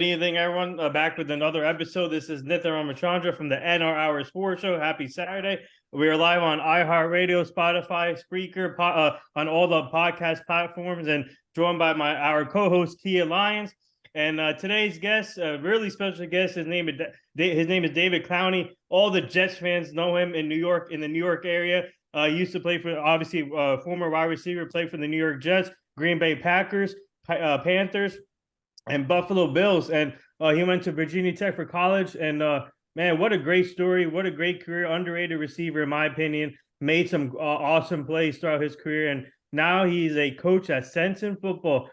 Good evening, everyone. Back with another episode. This is Nitha Ramachandra from the NR Hour Sports Show. Happy Saturday. We are live on iHeartRadio, Spotify, Spreaker, on all the podcast platforms, and joined by our co-host, Kia Lyons. And today's guest, a really special guest, his name is David Clowney. All the Jets fans know him in New York, in the New York area. He used to play for, obviously, former wide receiver, played for the New York Jets, Green Bay Packers, Panthers, and Buffalo Bills. And he went to Virginia Tech for college. And man, what a great story. What a great career. Underrated receiver, in my opinion. Made some awesome plays throughout his career. And now he's a coach at Sense in Football.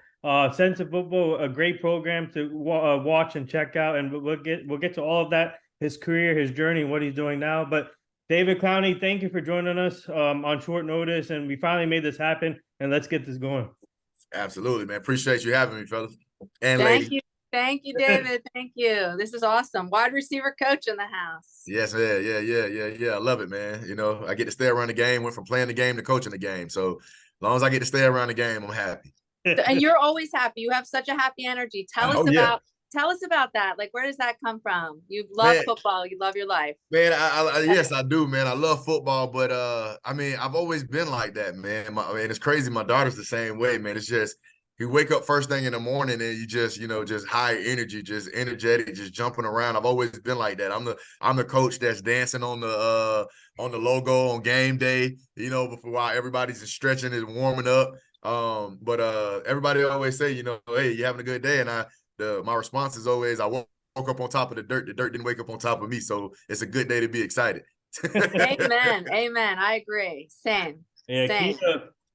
Sense in Football, a great program to watch and check out. And we'll get to all of that, his career, his journey, what he's doing now. But David Clowney, thank you for joining us on short notice. And we finally made this happen. And let's get this going. Absolutely, man. Appreciate you having me, fellas. And Thank you. Thank you, David. Thank you. This is awesome. Wide receiver coach in the house. Yes, yeah. I love it, man. You know, I get to stay around the game, went from playing the game to coaching the game. So as long as I get to stay around the game, I'm happy. And you're always happy. You have such a happy energy. Tell us about that. Like, where does that come from? You love football. You love your life. Man, yes, I do, man. I love football, but I mean, I've always been like that, man. It's crazy. My daughter's the same way, man. It's just you wake up first thing in the morning and you just, just high energy, just energetic, just jumping around. I've always been like that. I'm the coach that's dancing on the logo on game day, before while everybody's just stretching and warming up. But everybody always say, hey, you having a good day? And my response is always, I woke up on top of the dirt. The dirt didn't wake up on top of me. So it's a good day to be excited. Amen. I agree. Same. Yeah, Same.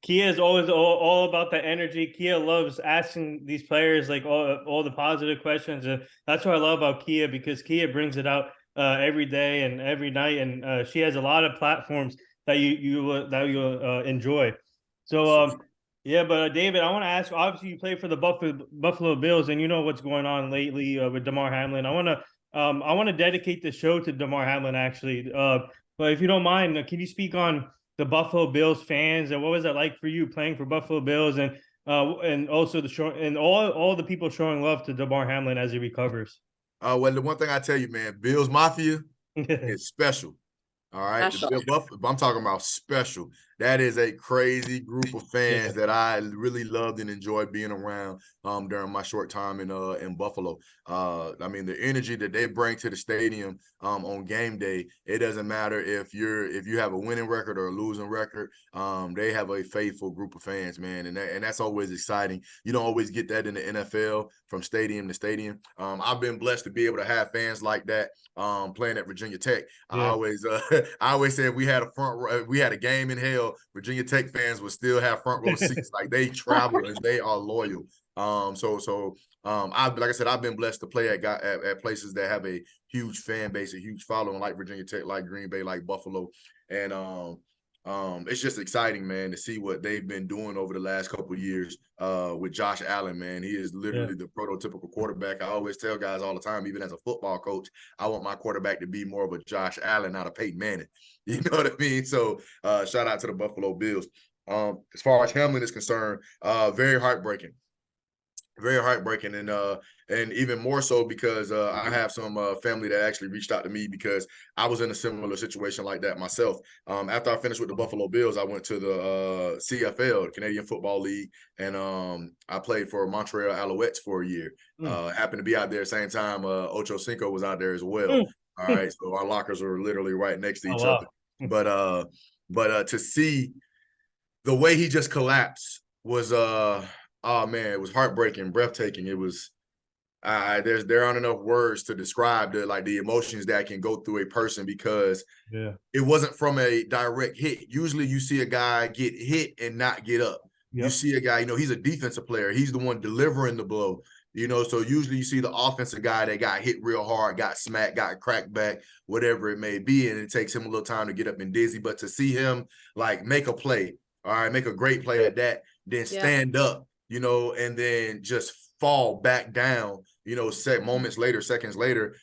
Kia is always all about the energy. Kia loves asking these players like all the positive questions, and that's what I love about Kia, because Kia brings it out every day and every night, and she has a lot of platforms that you enjoy. So yeah, but David, I want to ask. Obviously, you play for the Buffalo Bills, and you know what's going on lately with Damar Hamlin. I want to dedicate the show to Damar Hamlin, actually. But if you don't mind, can you speak on the Buffalo Bills fans, and what was it like for you playing for Buffalo Bills, and also all the people showing love to Damar Hamlin as he recovers? Well, the one thing I tell you, man, Bills Mafia is special. All right, I'm talking about special. That is a crazy group of fans that I really loved and enjoyed being around during my short time in Buffalo. I mean, the energy that they bring to the stadium on game day, it doesn't matter if you have a winning record or a losing record. They have a faithful group of fans, man, and that's always exciting. You don't always get that in the NFL from stadium to stadium. I've been blessed to be able to have fans like that playing at Virginia Tech. I always say if we had a game in hell, Virginia Tech fans would still have front row seats. Like, they travel and they are loyal. Like I said, I've been blessed to play at places that have a huge fan base, a huge following, like Virginia Tech, like Green Bay, like Buffalo, and it's just exciting, man, to see what they've been doing over the last couple of years with Josh Allen, man. He is literally the prototypical quarterback. I always tell guys all the time, even as a football coach, I want my quarterback to be more of a Josh Allen, not a Peyton Manning. You know what I mean? So shout out to the Buffalo Bills. As far as Hamlin is concerned, very heartbreaking. Very heartbreaking, and even more so because I have some family that actually reached out to me because I was in a similar situation like that myself. After I finished with the Buffalo Bills, I went to the CFL, Canadian Football League, and I played for Montreal Alouettes for a year. Happened to be out there at the same time. Ocho Cinco was out there as well. All right, so our lockers were literally right next to each other. But to see the way he just collapsed was oh man, it was heartbreaking, breathtaking. It was there aren't enough words to describe the emotions that can go through a person, because it wasn't from a direct hit. Usually you see a guy get hit and not get up. You see a guy, he's a defensive player. He's the one delivering the blow. So usually you see the offensive guy that got hit real hard, got smacked, got cracked back, whatever it may be, and it takes him a little time to get up and dizzy. But to see him make a play, all right, make a great play at that, then stand up, and then just fall back down, moments later, seconds later,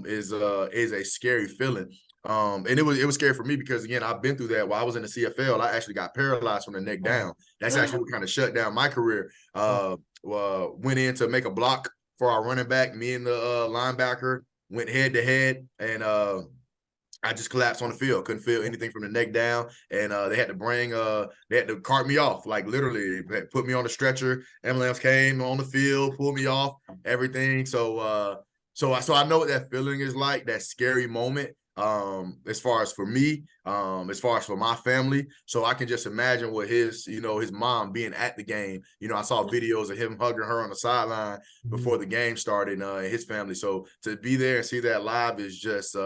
is a scary feeling. And it was scary for me because, again, I've been through that. While I was in the CFL, I actually got paralyzed from the neck down. That's actually what kind of shut down my career. Went in to make a block for our running back. Me and the linebacker went head to head, and I just collapsed on the field. Couldn't feel anything from the neck down, and they had to cart me off, like literally put me on the stretcher. Ambulance came on the field, pulled me off, everything. So I know what that feeling is like, that scary moment. As far as for me, as far as for my family. So I can just imagine what his mom being at the game. I saw videos of him hugging her on the sideline before the game started, and his family. So to be there and see that live is just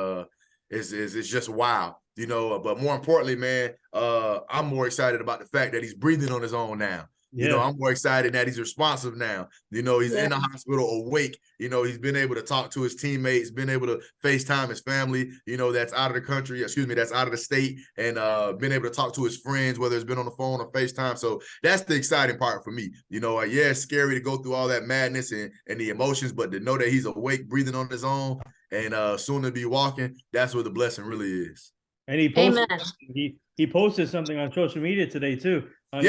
is just wow. But more importantly, man, I'm more excited about the fact that he's breathing on his own now. Yeah. I'm more excited that he's responsive now. He's in the hospital awake. He's been able to talk to his teammates, been able to FaceTime his family, that's out of the country, that's out of the state, and been able to talk to his friends, whether it's been on the phone or FaceTime. So that's the exciting part for me. It's scary to go through all that madness and the emotions, but to know that he's awake, breathing on his own, and soon to be walking, that's what the blessing really is. And he posted something on social media today too. I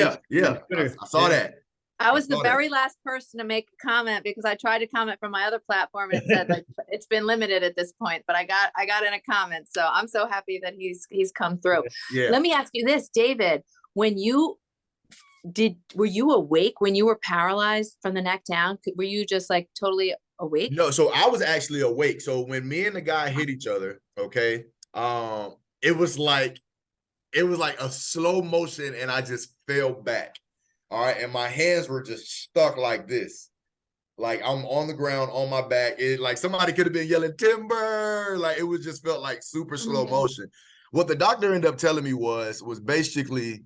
saw that. I was the very last person to make a comment because I tried to comment from my other platform and it said like it's been limited at this point, but I got in a comment. So I'm so happy that he's come through. Yeah. Let me ask you this, David, were you awake when you were paralyzed from the neck down? Were you just like totally awake? No, so I was actually awake. So when me and the guy hit each other, okay, it was like a slow motion and I just fell back. All right. And my hands were just stuck like this. Like I'm on the ground on my back. It like somebody could have been yelling timber. Like it was just felt like super slow motion. What the doctor ended up telling me was basically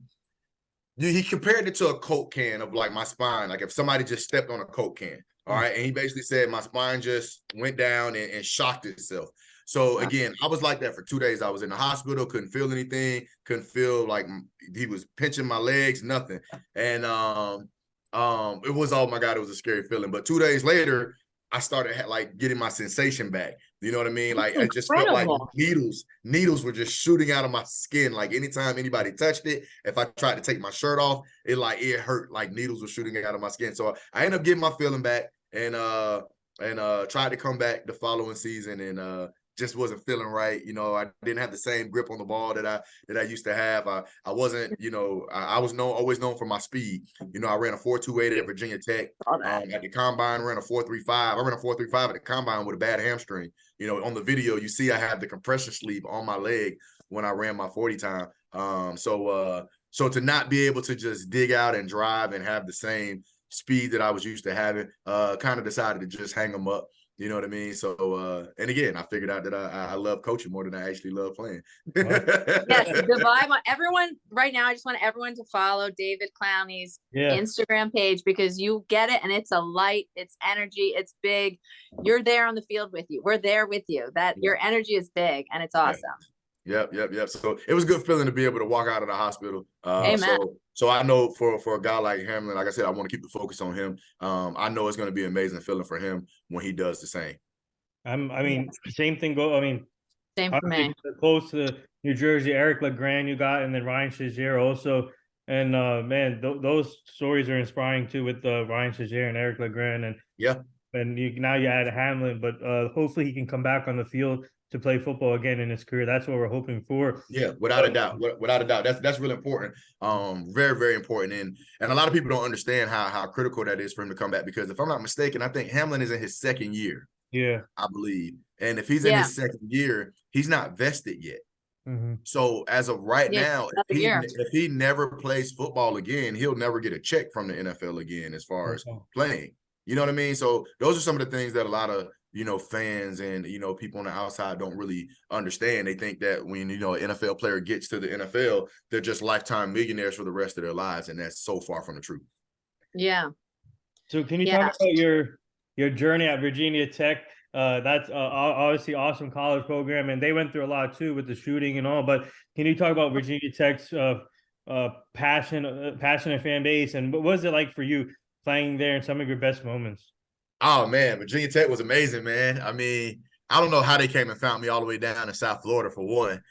he compared it to a Coke can of like my spine. Like if somebody just stepped on a Coke can. All right. And he basically said my spine just went down and shocked itself. So again, I was like that for 2 days. I was in the hospital, couldn't feel anything, couldn't feel like he was pinching my legs, nothing. And it was, oh my God, it was a scary feeling. But 2 days later, I started like getting my sensation back. You know what I mean? Like I just felt like needles were just shooting out of my skin. Like anytime anybody touched it, if I tried to take my shirt off, it hurt, like needles were shooting out of my skin. So I ended up getting my feeling back and tried to come back the following season and just wasn't feeling right. I didn't have the same grip on the ball that I used to have. I wasn't, I was always known for my speed. I ran a 4.28 at Virginia Tech. At the combine, ran a 4.35. I ran a 4.35 at the combine with a bad hamstring. On the video, you see I have the compression sleeve on my leg when I ran my 40 time. So to not be able to just dig out and drive and have the same speed that I was used to having, kind of decided to just hang them up. You know what I mean? So, and again, I figured out that I love coaching more than I actually love playing. Yes, the vibe on everyone right now. I just want everyone to follow David Clowney's Instagram page because you get it, and it's a light, it's energy, it's big. You're there on the field with you. We're there with you. Your energy is big, and it's awesome. Yep. So it was a good feeling to be able to walk out of the hospital. Amen. So I know for a guy like Hamlin, like I said, I want to keep the focus on him. I know it's going to be an amazing feeling for him when he does the same. Same thing. Same for me. Close to New Jersey, Eric LeGrand you got, and then Ryan Shazier also. And man, those stories are inspiring too with Ryan Shazier and Eric LeGrand. And now you add Hamlin, but hopefully he can come back on the field to play football again in his career. That's what we're hoping for. Yeah, without a doubt. That's really important. Very, very important. And a lot of people don't understand how critical that is for him to come back, because if I'm not mistaken, I think Hamlin is in his second year. Yeah. I believe. And if he's in his second year, he's not vested yet. Mm-hmm. So as of right now, if he never plays football again, he'll never get a check from the NFL again as far as playing. You know what I mean? So those are some of the things that a lot of fans and, people on the outside don't really understand. They think that when, an NFL player gets to the NFL, they're just lifetime millionaires for the rest of their lives. And that's so far from the truth. Yeah. So can you talk about your journey at Virginia Tech? That's obviously awesome college program. And they went through a lot too with the shooting and all, but can you talk about Virginia Tech's passionate fan base? And what was it like for you playing there in some of your best moments? Oh, man, Virginia Tech was amazing, man. I mean, I don't know how they came and found me all the way down in South Florida for one.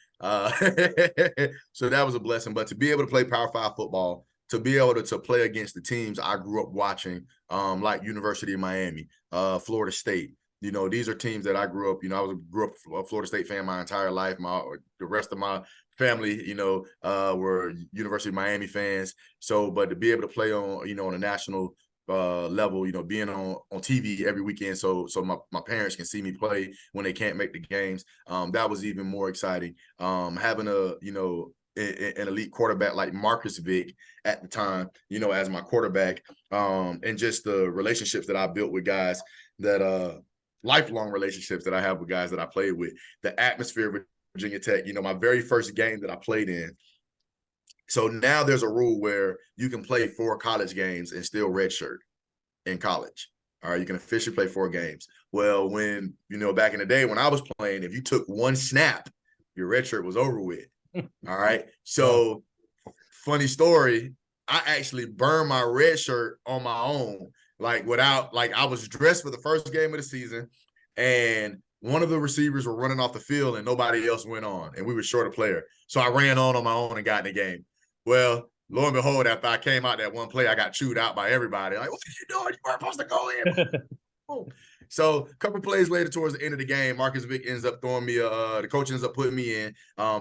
So that was a blessing. But to be able to play Power 5 football, to be able to play against the teams I grew up watching, like University of Miami, Florida State. These are teams that I grew up. I grew up a Florida State fan my entire life. The rest of my family, were University of Miami fans. So, but to be able to play on a national level, being on TV every weekend, so my parents can see me play when they can't make the games. That was even more exciting. Having an elite quarterback like Marcus Vick at the time, as my quarterback, and just the relationships that I built with guys that lifelong relationships that I have with guys that I played with, the atmosphere of Virginia Tech, my very first game that I played in. So now there's a rule where you can play 4 college games and still redshirt in college. All right, you can officially play 4 games. Well, when, back in the day when I was playing, if you took 1 snap, your redshirt was over with. All right. So funny story, I actually burned my red shirt on my own, I was dressed for the first game of the season, and one of the receivers were running off the field and nobody else went on, and we were short a player. So I ran on my own and got in the game. Well, lo and behold, after I came out that one play, I got chewed out by everybody. Like, what are you doing? You weren't supposed to go in. So a couple plays later towards the end of the game, Marcus Vick ends up throwing me, the coach ends up putting me in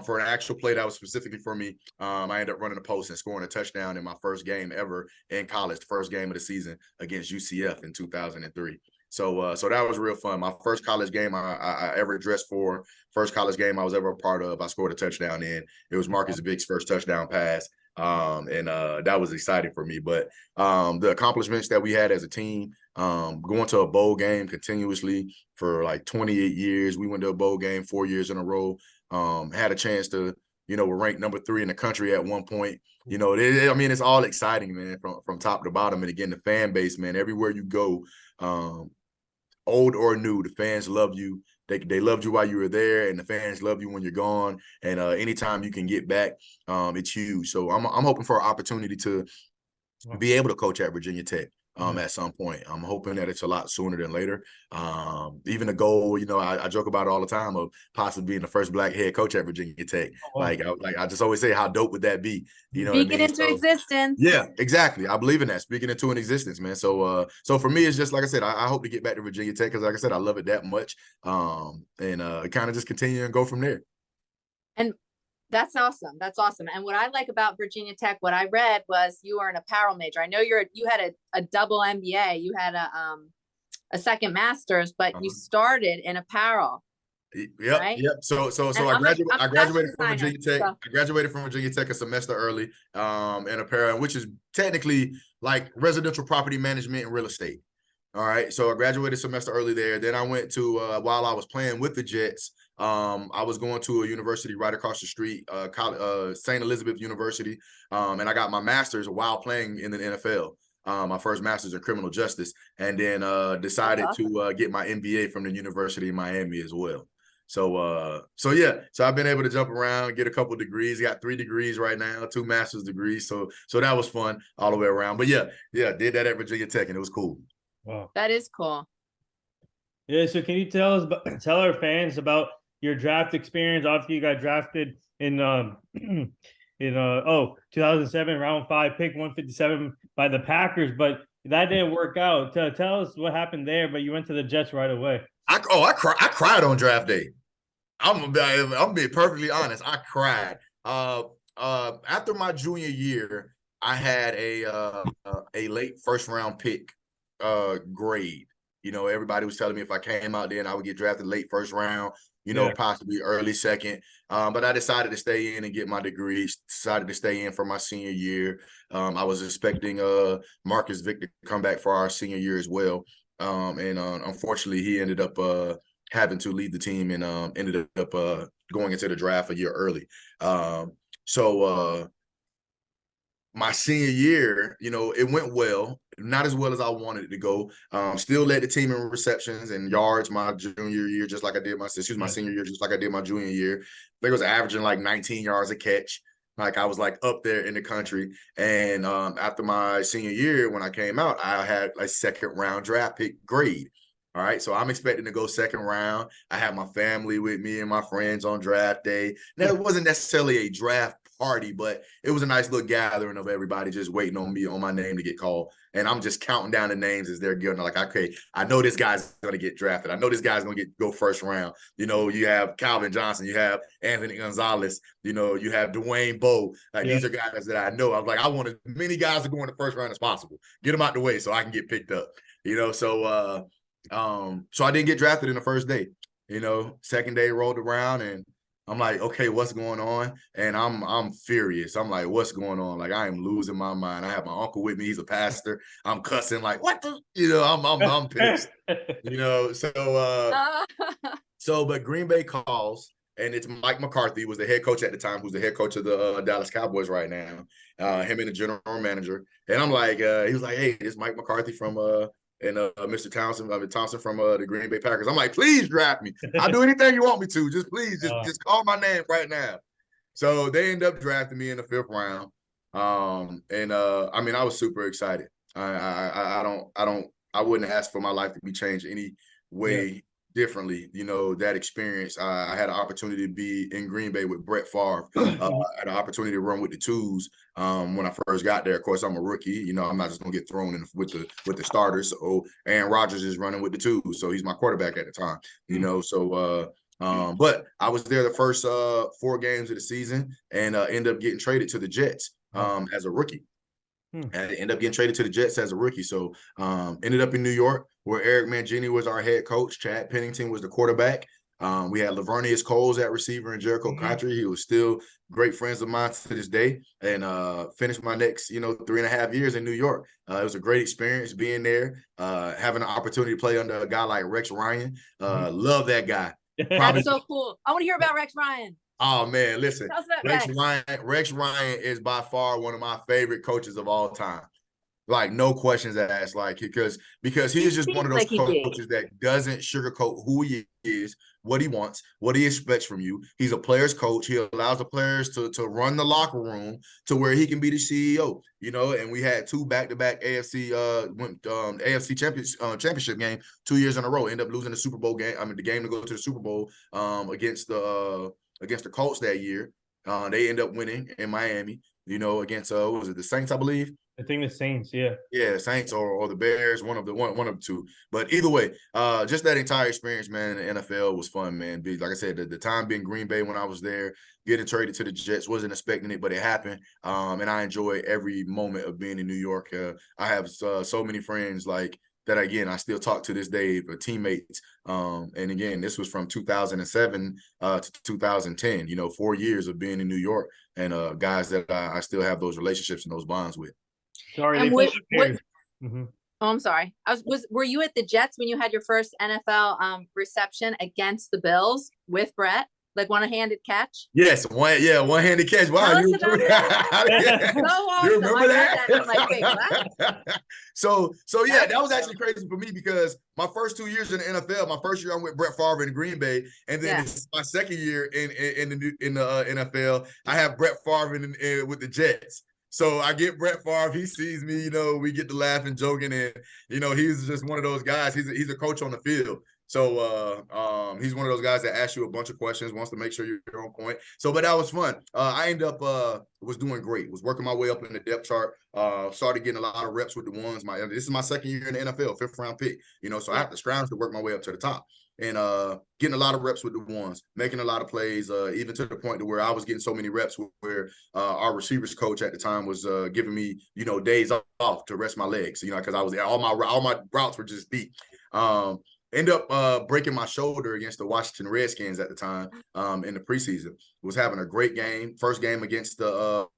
for an actual play that was specifically for me. I ended up running a post and scoring a touchdown in my first game ever in college, the first game of the season against UCF in 2003. So that was real fun. My first college game I ever dressed for, first college game I was ever a part of, I scored a touchdown in. It was Marcus Vick's first touchdown pass. And that was exciting for me. But the accomplishments that we had as a team, going to a bowl game continuously for like 28 years. We went to a bowl game 4 years in a row. Had a chance to, we're ranked number 3 in the country at one point. It's all exciting, man, from top to bottom. And again, the fan base, man, everywhere you go, old or new, the fans love you. They loved you while you were there, and the fans love you when you're gone. And anytime you can get back, it's huge. So I'm hoping for an opportunity to be able to coach at Virginia Tech at some point. I'm hoping that it's a lot sooner than later. Even the goal, I joke about it all the time of possibly being the first Black head coach at Virginia Tech. Oh, wow. I just always say, how dope would that be? Speak it into existence. Yeah, exactly. I believe in that. Speaking into an existence, man. So for me, it's just like I said, I hope to get back to Virginia Tech because, like I said, I love it that much. And kind of just continue and go from there. And that's awesome. That's awesome. And what I like about Virginia Tech, what I read was you are an apparel major. I know you had a double MBA. You had a second master's, but you started in apparel. Yep. Right? Yep. So I graduated from Virginia Tech. So. I graduated from Virginia Tech a semester early in apparel, which is technically like residential property management and real estate. All right. So I graduated a semester early there. Then I went to while I was playing with the Jets, I was going to a university right across the street, St. Elizabeth University, and I got my master's while playing in the NFL. My first master's in criminal justice, and then decided to get my MBA from the University of Miami as well. So I've been able to jump around, get a couple degrees, got 3 degrees right now, 2 master's degrees. So that was fun all the way around. But yeah, did that at Virginia Tech, and it was cool. Wow. That is cool. Yeah. So can you tell our fans about your draft experience? Obviously, you got drafted in 2007, round 5, pick 157 by the Packers, but that didn't work out. Tell us what happened there, but you went to the Jets right away. I cried on draft day. I'm being perfectly honest. I cried. After my junior year, I had a late first round pick grade. Everybody was telling me if I came out then I would get drafted late first round, possibly early second. But I decided to stay in and get my degree, decided to stay in for my senior year. I was expecting Marcus Vick to come back for our senior year as well. And unfortunately, he ended up having to lead the team and ended up going into the draft a year early. So my senior year, it went well, not as well as I wanted it to go. Still led the team in receptions and yards my junior year, just like I did my senior year, just like I did my junior year. I think I was averaging like 19 yards a catch. Like I was like up there in the country. And after my senior year, when I came out, I had a second round draft pick grade. All right. So I'm expecting to go second round. I had my family with me and my friends on draft day. Now, it wasn't necessarily a draft party, but it was a nice little gathering of everybody just waiting on me, on my name to get called. And I'm just counting down the names as they're getting like, okay, I know this guy's going to get drafted. I know this guy's going to go first round. You know, you have Calvin Johnson, you have Anthony Gonzalez, you know, you have Dwayne Bowe. Like, these are guys that I know. I was like, I want as many guys to go in the first round as possible. Get them out the way so I can get picked up. You know, so I didn't get drafted in the first day. You know, second day rolled around and I'm like, okay, what's going on? And I'm furious. I'm like, what's going on? Like, I am losing my mind. I have my uncle with me. He's a pastor. I'm cussing like, what the? You know, I'm pissed. You know, but Green Bay calls, and it's Mike McCarthy, was the head coach at the time, who's the head coach of the Dallas Cowboys right now. Him and the general manager. And I'm like, he was like, hey, this is Mike McCarthy from Mr. Thompson from the Green Bay Packers. I'm like, please draft me. I'll do anything you want me to. Just please, just call my name right now. So they end up drafting me in the 5th round. I mean, I was super excited. I wouldn't ask for my life to be changed any way differently. You know, that experience. I had an opportunity to be in Green Bay with Brett Favre. I had an opportunity to run with the twos when I first got there. Of course, I'm a rookie. You know, I'm not just gonna get thrown in with the starters. So Aaron Rodgers is running with the twos, so he's my quarterback at the time. You know, so but I was there the first 4 games of the season and ended up getting traded to the Jets as a rookie. And I ended up getting traded to the Jets as a rookie. So ended up in New York, where Eric Mangini was our head coach. Chad Pennington was the quarterback. We had Lavernius Coles at receiver and Jericho Cotchery. He was still great friends of mine to this day. And finished my next, 3.5 years in New York. It was a great experience being there, having an opportunity to play under a guy like Rex Ryan. Love that guy. That's so cool. I want to hear about Rex Ryan. Oh man, listen, Rex Ryan is by far one of my favorite coaches of all time. Like, no questions asked, like, because he is just one of those coaches that doesn't sugarcoat who he is, what he wants, what he expects from you. He's a player's coach. He allows the players to run the locker room to where he can be the CEO, and we had 2 back-to-back AFC championship game 2 years in a row. Ended up losing the Super Bowl game. I mean, the game to go to the Super Bowl against the Colts that year. They end up winning in Miami, against what was it, the Saints, I believe? I think the Saints, yeah. Yeah, Saints or the Bears, one of the two. But either way, just that entire experience, man, in the NFL was fun, man. Like I said, the time being Green Bay when I was there, getting traded to the Jets, wasn't expecting it, but it happened. And I enjoy every moment of being in New York. I have so many friends like that, again, I still talk to this day, teammates. And again, this was from 2007 to 2010, 4 years of being in New York, and guys that I still have those relationships and those bonds with. Sorry. I'm sorry. Were you at the Jets when you had your first NFL reception against the Bills with Brett? Like one-handed catch? Yes, one-handed catch. Wow, you remember that? You remember that? I'm like, wait, what? So yeah, that was actually crazy for me because my first 2 years in the NFL, my first year I'm with Brett Favre in Green Bay, and then it's my second year in the NFL. I have Brett Favre with the Jets. So I get Brett Favre, he sees me, we get to laughing, joking, and he's just one of those guys. He's a coach on the field. So he's one of those guys that asks you a bunch of questions, wants to make sure you're on point. So, but that was fun. I ended up was doing great. Was working my way up in the depth chart. Started getting a lot of reps with the ones. This is my second year in the NFL, 5th round pick. So I have to scrounge to work my way up to the top. And getting a lot of reps with the ones, making a lot of plays, even to the point to where I was getting so many reps where our receivers coach at the time was giving me, days off to rest my legs, because I was all my routes were just deep. End up breaking my shoulder against the Washington Redskins at the time in the preseason. Was having a great game. First game against the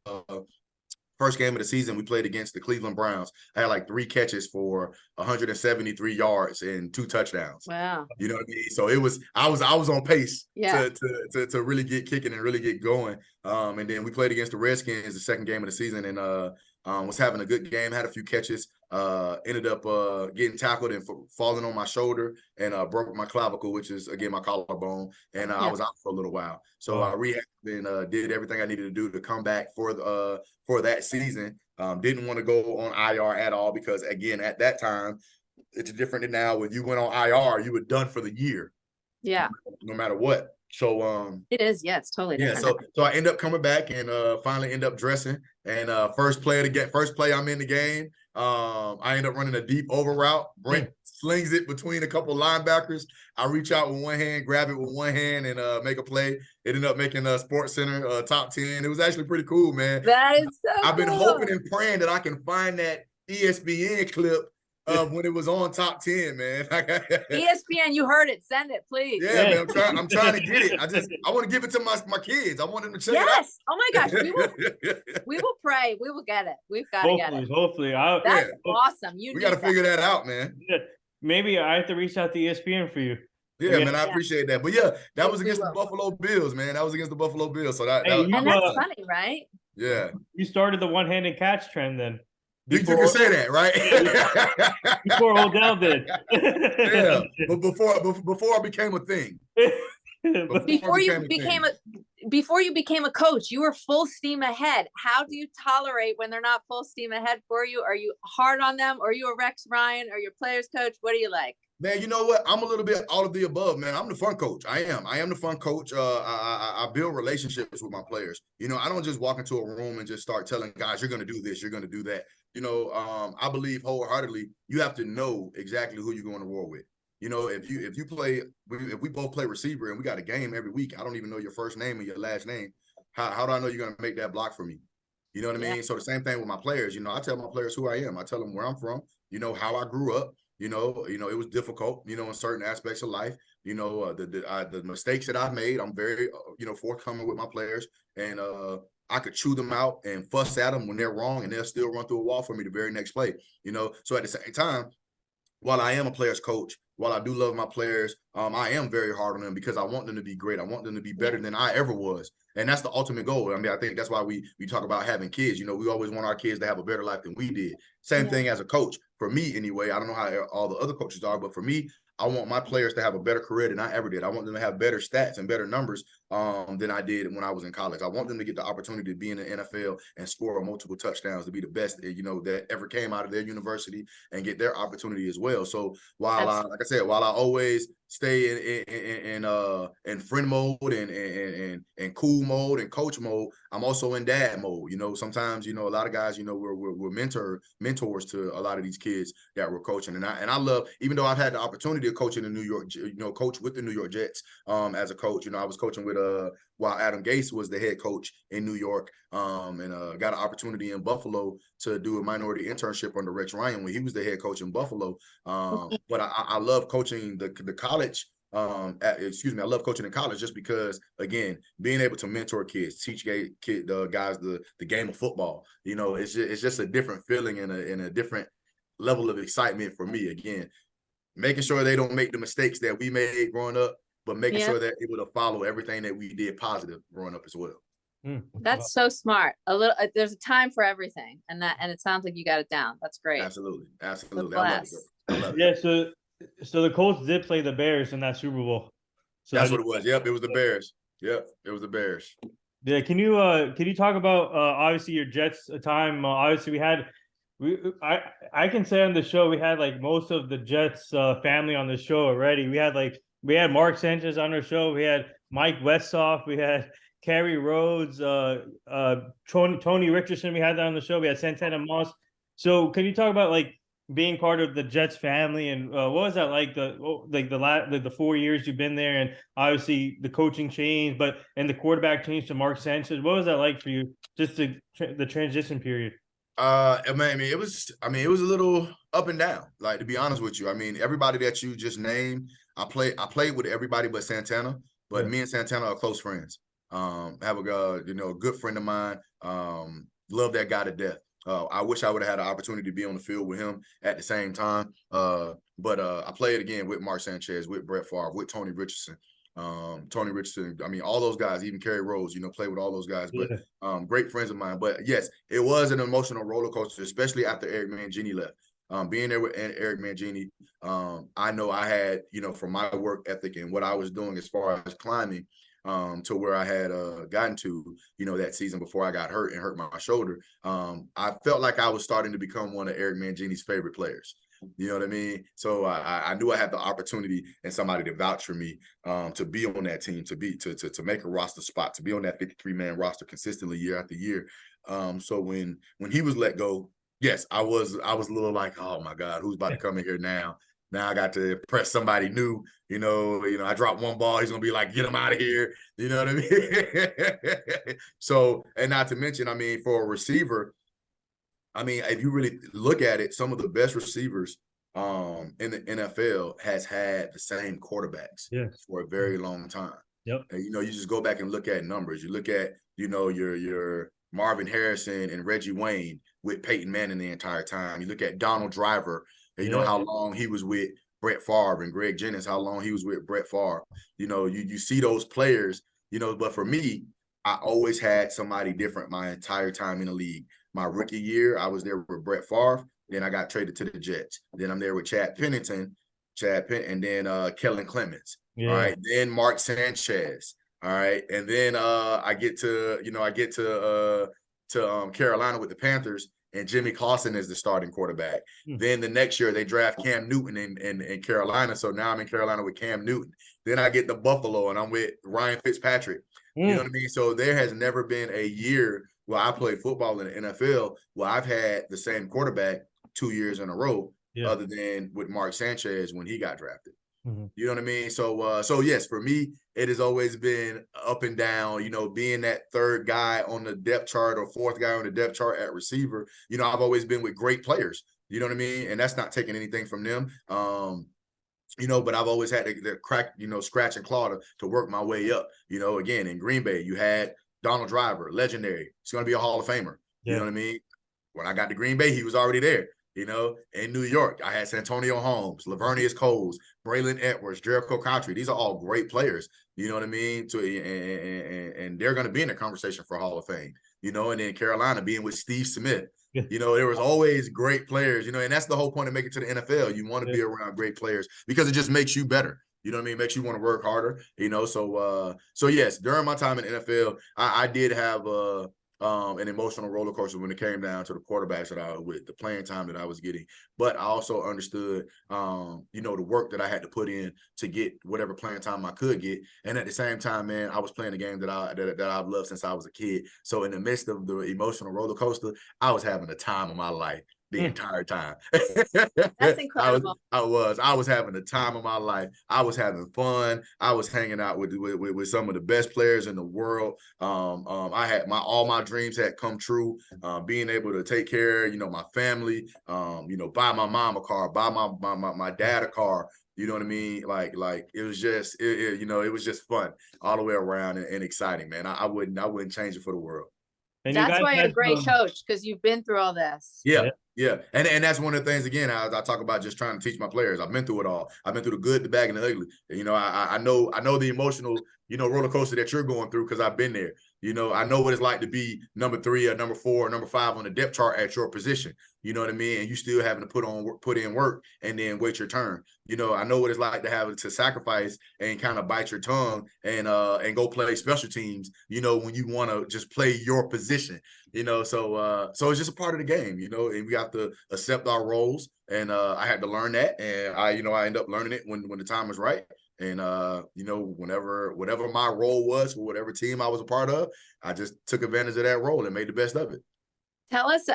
first game of the season, we played against the Cleveland Browns. I had like 3 catches for 173 yards and 2 touchdowns. Wow. You know what I mean? So I was on pace to really get kicking and really get going. And then we played against the Redskins the second game of the season and was having a good game, had a few catches, ended up getting tackled and falling on my shoulder and broke my clavicle, which is, again, my collarbone. And I was out for a little while. So I rehabbed and did everything I needed to do to come back for that season. Didn't want to go on IR at all because, again, at that time, it's different than now. When you went on IR, you were done for the year. Yeah. No matter what. So it is. Yeah, it's totally different. So I end up coming back and finally end up dressing. And first play I'm in the game. I end up running a deep over route. Brent slings it between a couple linebackers. I reach out with one hand, grab it with one hand, and make a play. It ended up making Sports Center top 10. It was actually pretty cool, man. That is so I've been cool. hoping and praying that I can find that ESPN clip of when it was on top 10, man. ESPN, you heard it. Send it, please. Yeah, man. I'm trying to get it. I want to give it to my kids. I want them to check it out. Yes. Oh my gosh. We will pray. We will get it. We've got to get it. Hopefully. That's awesome. We got to figure that out, man. Yeah. Maybe I have to reach out to ESPN for you. Yeah, man, I appreciate that. But yeah, that was against the Buffalo Bills, man. That was against the Buffalo Bills. So that and that's funny, right? Yeah. You started the one-handed catch trend then. You can say that, right? Before Odell did. Yeah, but before I became a thing. Before you became a coach, you were full steam ahead. How do you tolerate when they're not full steam ahead for you? Are you hard on them? Are you a Rex Ryan? Or your players coach? What do you like? Man, you know what? I'm a little bit all of the above, man. I'm the fun coach. I am the fun coach. I build relationships with my players. You know, I don't just walk into a room and just start telling guys, you're going to do this, you're going to do that. You know, I believe wholeheartedly, you have to know exactly who you're going to war with. You know, if we both play receiver and we got a game every week, I don't even know your first name and your last name. How do I know you're going to make that block for me? You know what I mean? So the same thing with my players. You know, I tell my players who I am. I tell them where I'm from. You know, how I grew up. You know, it was difficult, you know, in certain aspects of life. You know, the mistakes that I've made, I'm very, forthcoming with my players. And I could chew them out and fuss at them when they're wrong, and they'll still run through a wall for me the very next play. You know, so at the same time, while I am a player's coach, while I do love my players, I am very hard on them because I want them to be great. I want them to be better than I ever was. And that's the ultimate goal. I mean, I think that's why we talk about having kids. You know, we always want our kids to have a better life than we did. Same thing as a coach. For me, anyway, I don't know how all the other coaches are, but for me, I want my players to have a better career than I ever did. I want them to have better stats and better numbers than I did when I was in college. I want them to get the opportunity to be in the NFL and score multiple touchdowns, to be the best, that ever came out of their university and get their opportunity as well. So while I always stay in friend mode and cool mode and coach mode, I'm also in dad mode. You know, sometimes, a lot of guys, we're mentors to a lot of these kids that we're coaching. And I love, even though I've had the opportunity of coaching in New York, coach with the New York Jets as a coach. I was coaching with while Adam Gase was the head coach in New York, and got an opportunity in Buffalo to do a minority internship under Rex Ryan when he was the head coach in Buffalo. But I love coaching the college. I love coaching in college just because, again, being able to mentor kids, teach guys the game of football. It's just a different feeling and a different level of excitement for me. Again, making sure they don't make the mistakes that we made growing up, but making sure they're able to follow everything that we did positive growing up as well. That's so smart. There's a time for everything, and it sounds like you got it down. That's great. Absolutely. I love it. So the Colts did play the Bears in that Super Bowl. So that's what it was. Yep, it was the Bears. Yep, it was the Bears. Yeah, can you talk about obviously your Jets time? Obviously I can say on the show we had like most of the Jets family on the show already. We had Mark Sanchez on our show. We had Mike Westhoff. We had Kerry Rhodes, Tony Richardson. We had that on the show. We had Santana Moss. So can you talk about like being part of the Jets family and what was that like the 4 years you've been there, and obviously the coaching changed, and the quarterback changed to Mark Sanchez. What was that like for you? Just the transition period. It was a little up and down. Like, to be honest with you, I mean, everybody that you just named, I played with everybody but Santana. But me and Santana are close friends. Have a good friend of mine. Love that guy to death. I wish I would have had an opportunity to be on the field with him at the same time. But I played again with Mark Sanchez, with Brett Favre, with Tony Richardson. I mean, all those guys, even Kerry Rhodes, play with all those guys, but great friends of mine. But yes, it was an emotional roller coaster, especially after Eric Mangini left. Being there with Eric Mangini, I know I had, from my work ethic and what I was doing as far as climbing, to where I had gotten to, that season before I got hurt and hurt my shoulder. I felt like I was starting to become one of Eric Mangini's favorite players. You know what I mean? So I knew I had the opportunity and somebody to vouch for me to be on that team, to make a roster spot, to be on that 53-man roster consistently year after year. So when he was let go, yes, I was a little like, oh my God, who's about to come in here now? Now I got to impress somebody new. You know, I dropped one ball, he's gonna be like, get him out of here. You know what I mean? So, and not to mention, I mean, for a receiver, I mean, if you really look at it, some of the best receivers in the NFL has had the same quarterbacks for a very long time. Yep. And, you just go back and look at numbers. You look at, your Marvin Harrison and Reggie Wayne with Peyton Manning the entire time. You look at Donald Driver, and you know how long he was with Brett Favre, and Greg Jennings, how long he was with Brett Favre. You see those players, but for me, I always had somebody different my entire time in the league. My rookie year, I was there with Brett Favre. Then I got traded to the Jets. Then I'm there with Chad Pennington, and then Kellen Clemens. All right. Then Mark Sanchez. All right. And then I get to Carolina with the Panthers, and Jimmy Clausen is the starting quarterback. Then the next year they draft Cam Newton in Carolina. So now I'm in Carolina with Cam Newton. Then I get to Buffalo, and I'm with Ryan Fitzpatrick. You know what I mean? So there has never been a year where I played football in the NFL where I've had the same quarterback 2 years in a row, other than with Mark Sanchez when he got drafted. You know what I mean? So yes, for me, it has always been up and down, being that third guy on the depth chart or fourth guy on the depth chart at receiver. I've always been with great players, you know what I mean? And that's not taking anything from them. But I've always had to crack, scratch and claw to work my way up. Again, in Green Bay, you had Donald Driver, legendary. He's going to be a Hall of Famer. You know what I mean? When I got to Green Bay, he was already there. In New York, I had Santonio Holmes, Lavernius Coles, Braylon Edwards, Jericho Country. These are all great players. You know what I mean? And they're going to be in the conversation for Hall of Fame. And then Carolina being with Steve Smith. There was always great players, and that's the whole point of making it to the NFL. You want to be around great players because it just makes you better. You know what I mean? Makes you want to work harder, So yes, during my time in the NFL, I did have an emotional roller coaster when it came down to the quarterbacks that I was with, the playing time that I was getting. But I also understood, the work that I had to put in to get whatever playing time I could get. And at the same time, man, I was playing a game that I've loved since I was a kid. So in the midst of the emotional roller coaster, I was having the time of my life the entire time. That's incredible. I was having the time of my life. I was having fun. I was hanging out with some of the best players in the world. I had all my dreams had come true. Being able to take care of, my family, buy my mom a car, buy my dad a car. You know what I mean? Like it was just, it was just fun all the way around and exciting, man. I wouldn't change it for the world. And that's why you're a great coach, because you've been through all this. Yeah. And that's one of the things, again, I talk about just trying to teach my players. I've been through it all. I've been through the good, the bad, and the ugly. I know the emotional, roller coaster that you're going through because I've been there. I know what it's like to be number 3 or number 4 or number 5 on the depth chart at your position. You know what I mean? And you still having to put in work and then wait your turn. I know what it's like to have to sacrifice and kind of bite your tongue and go play special teams, when you want to just play your position, so it's just a part of the game, and we have to accept our roles. And I had to learn that. And I ended up learning it when the time was right. And, whatever my role was for whatever team I was a part of, I just took advantage of that role and made the best of it. Tell us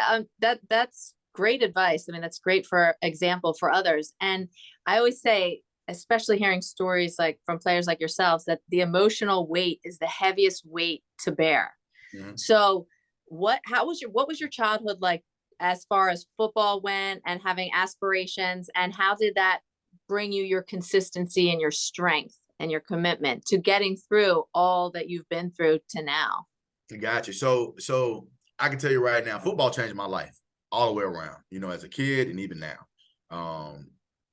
that's great advice. I mean, that's great for example for others. And I always say, especially hearing stories like from players like yourselves, that the emotional weight is the heaviest weight to bear. So what was your childhood like as far as football went and having aspirations, and how did that bring you your consistency and your strength and your commitment to getting through all that you've been through to now? Got you. So I can tell you right now, football changed my life all the way around, as a kid and even now.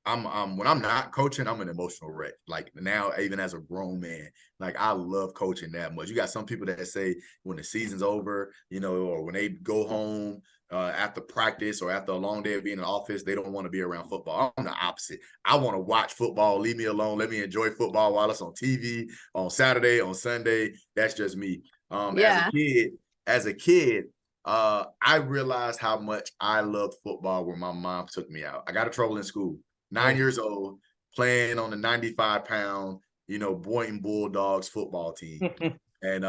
When I'm not coaching, I'm an emotional wreck. Like now, even as a grown man, like I love coaching that much. You got some people that say when the season's over, or when they go home after practice or after a long day of being in the office, they don't want to be around football. I'm the opposite. I want to watch football. Leave me alone. Let me enjoy football while it's on TV, on Saturday, on Sunday. That's just me. As a kid, I realized how much I loved football when my mom took me out. I got in trouble in school, 9 years old, playing on the 95-pound, Boynton Bulldogs football team. And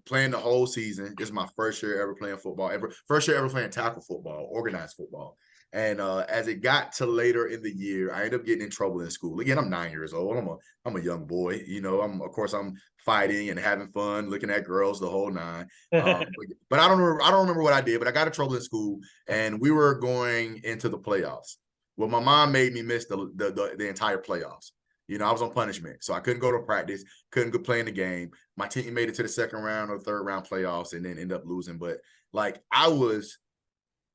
playing the whole season. This is my first year ever playing football, first year ever playing tackle football, organized football. And as it got to later in the year, I ended up getting in trouble in school. Again, I'm 9 years old. I'm a young boy. I'm fighting and having fun, looking at girls the whole nine. But I don't remember what I did. But I got in trouble in school, and we were going into the playoffs. Well, my mom made me miss the entire playoffs. I was on punishment, so I couldn't go to practice, couldn't go play in the game. My team made it to the second round or third round playoffs and then end up losing. But I was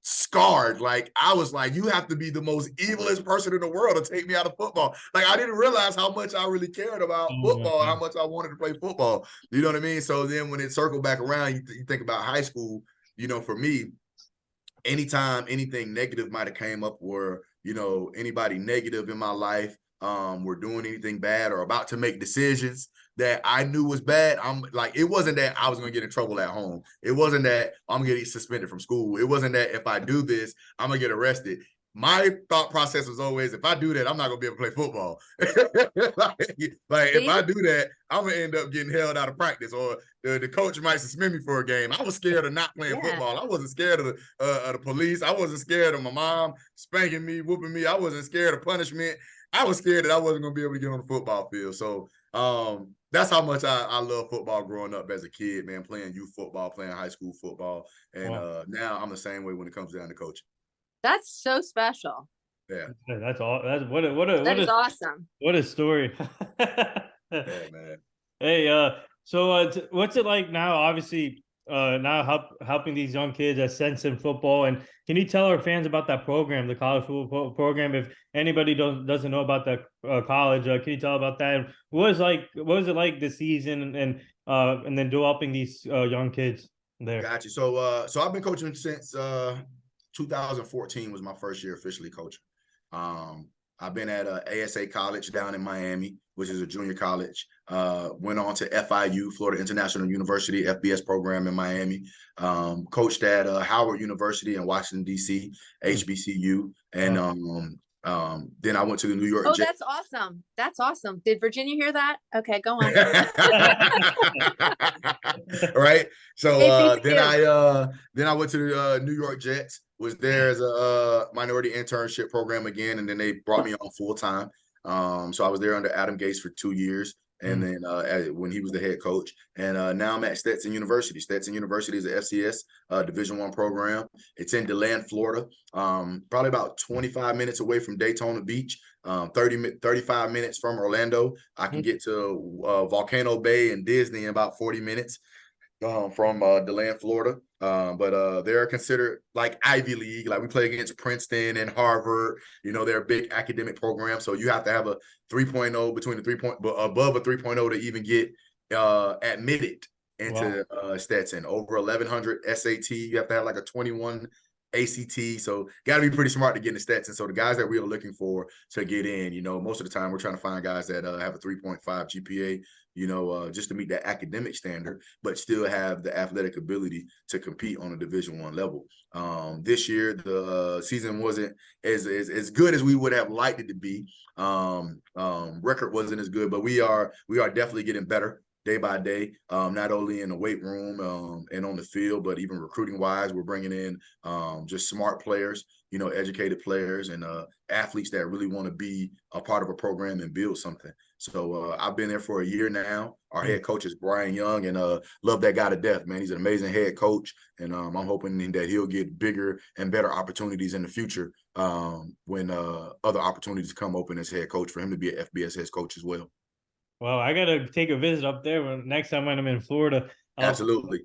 scarred. I was like, you have to be the most evilest person in the world to take me out of football. I didn't realize how much I really cared about football, how much I wanted to play football. You know what I mean? So then when it circled back around, you think about high school, for me, anytime anything negative might have came up where, anybody negative in my life, were doing anything bad or about to make decisions that I knew was bad, it wasn't that I was going to get in trouble at home. It wasn't that I'm going to get suspended from school. It wasn't that if I do this, I'm going to get arrested. My thought process was always, if I do that, I'm not going to be able to play football. If I do that, I'm going to end up getting held out of practice, or the coach might suspend me for a game. I was scared of not playing football. I wasn't scared of the police. I wasn't scared of my mom spanking me, whooping me. I wasn't scared of punishment. I was scared that I wasn't going to be able to get on the football field. So that's how much I love football growing up as a kid, man, playing youth football, playing high school football. And now I'm the same way when it comes down to coaching. That's so special. Yeah. That's all. That is awesome. What a story. Yeah, man. Hey, so what's it like now? Obviously, now helping these young kids at Sense in Football. And can you tell our fans about that program, the college football program? If anybody doesn't know about the college, can you tell about that? And what was it like this season, and then developing these young kids there? Gotcha. So I've been coaching since 2014 was my first year officially coaching. I've been at ASA College down in Miami, which is a junior college. Went on to FIU, Florida International University, FBS program in Miami. Coached at Howard University in Washington, D.C., HBCU. And then I went to the New York Jets. That's awesome. That's awesome. Did Virginia hear that? Okay, go on. Right. So then I went to the New York Jets, was there as a minority internship program again, and then they brought me on full time. So I was there under Adam Gase for 2 years, and then when he was the head coach. And now I'm at Stetson University. Stetson University is an FCS Division I program. It's in DeLand, Florida, probably about 25 minutes away from Daytona Beach, 35 minutes from Orlando. I can get to Volcano Bay and Disney in about 40 minutes from DeLand, Florida. But they're considered like Ivy League. Like we play against Princeton and Harvard. They're a big academic program. So you have to have a 3.0 above a 3.0 to even get admitted into Stetson. Over 1,100 SAT. You have to have like a 21 ACT. So got to be pretty smart to get into Stetson. So the guys that we are looking for to get in, most of the time we're trying to find guys that have a 3.5 GPA, just to meet that academic standard, but still have the athletic ability to compete on a Division I level. This year, the season wasn't as good as we would have liked it to be. Record wasn't as good, but we are definitely getting better day by day, not only in the weight room and on the field, but even recruiting wise, we're bringing in just smart players, educated players and athletes that really want to be a part of a program and build something. So I've been there for a year now. Our head coach is Brian Young, and love that guy to death, man. He's an amazing head coach, and I'm hoping that he'll get bigger and better opportunities in the future when other opportunities come open as head coach, for him to be an FBS head coach as well. Well, I gotta take a visit up there next time when I'm in Florida. Absolutely.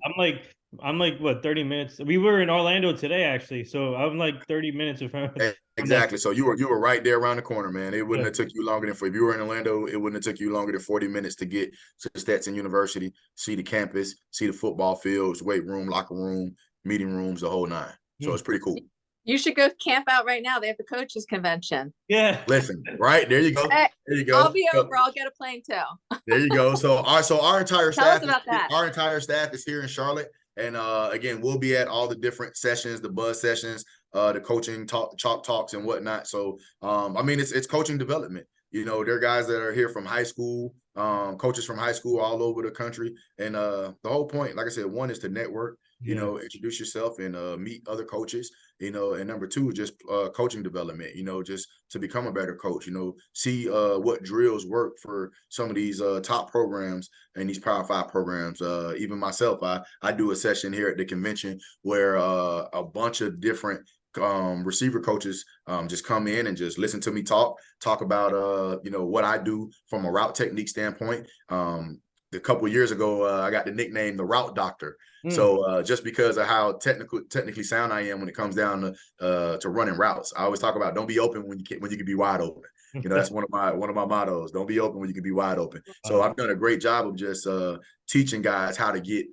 I'm like what, 30 minutes. We were in Orlando today, actually, so I'm like 30 minutes from. Exactly. So you were right there around the corner, man. It wouldn't have took you longer than if you were in Orlando. It wouldn't have took you longer than 40 minutes to get to Stetson University, see the campus, see the football fields, weight room, locker room, meeting rooms, the whole nine. So it's pretty cool. You should go camp out right now. They have the coaches convention. Yeah. Listen, right there you go. There you go. I'll be over. I'll get a plane too. There you go. So our entire staff. Tell us about that. Our entire staff is here in Charlotte. And again, we'll be at all the different sessions, the buzz sessions, the coaching chalk talks and whatnot. So I mean, it's coaching development. You know, there are guys that are here from high school, coaches from high school all over the country. And the whole point, like I said, one is to network, you know, introduce yourself and meet other coaches, you know, and number two is just coaching development, you know, just to become a better coach, you know, see what drills work for some of these top programs and these Power 5 programs. Even myself, I do a session here at the convention where a bunch of different receiver coaches just come in and just listen to me talk about you know, what I do from a route technique standpoint. A couple of years ago, I got the nickname the Route Doctor. So just because of how technically sound I am when it comes down to running routes, I always talk about don't be open when you can be wide open. You know, that's one of my mottos. Don't be open when you can be wide open. So I've done a great job of just teaching guys how to get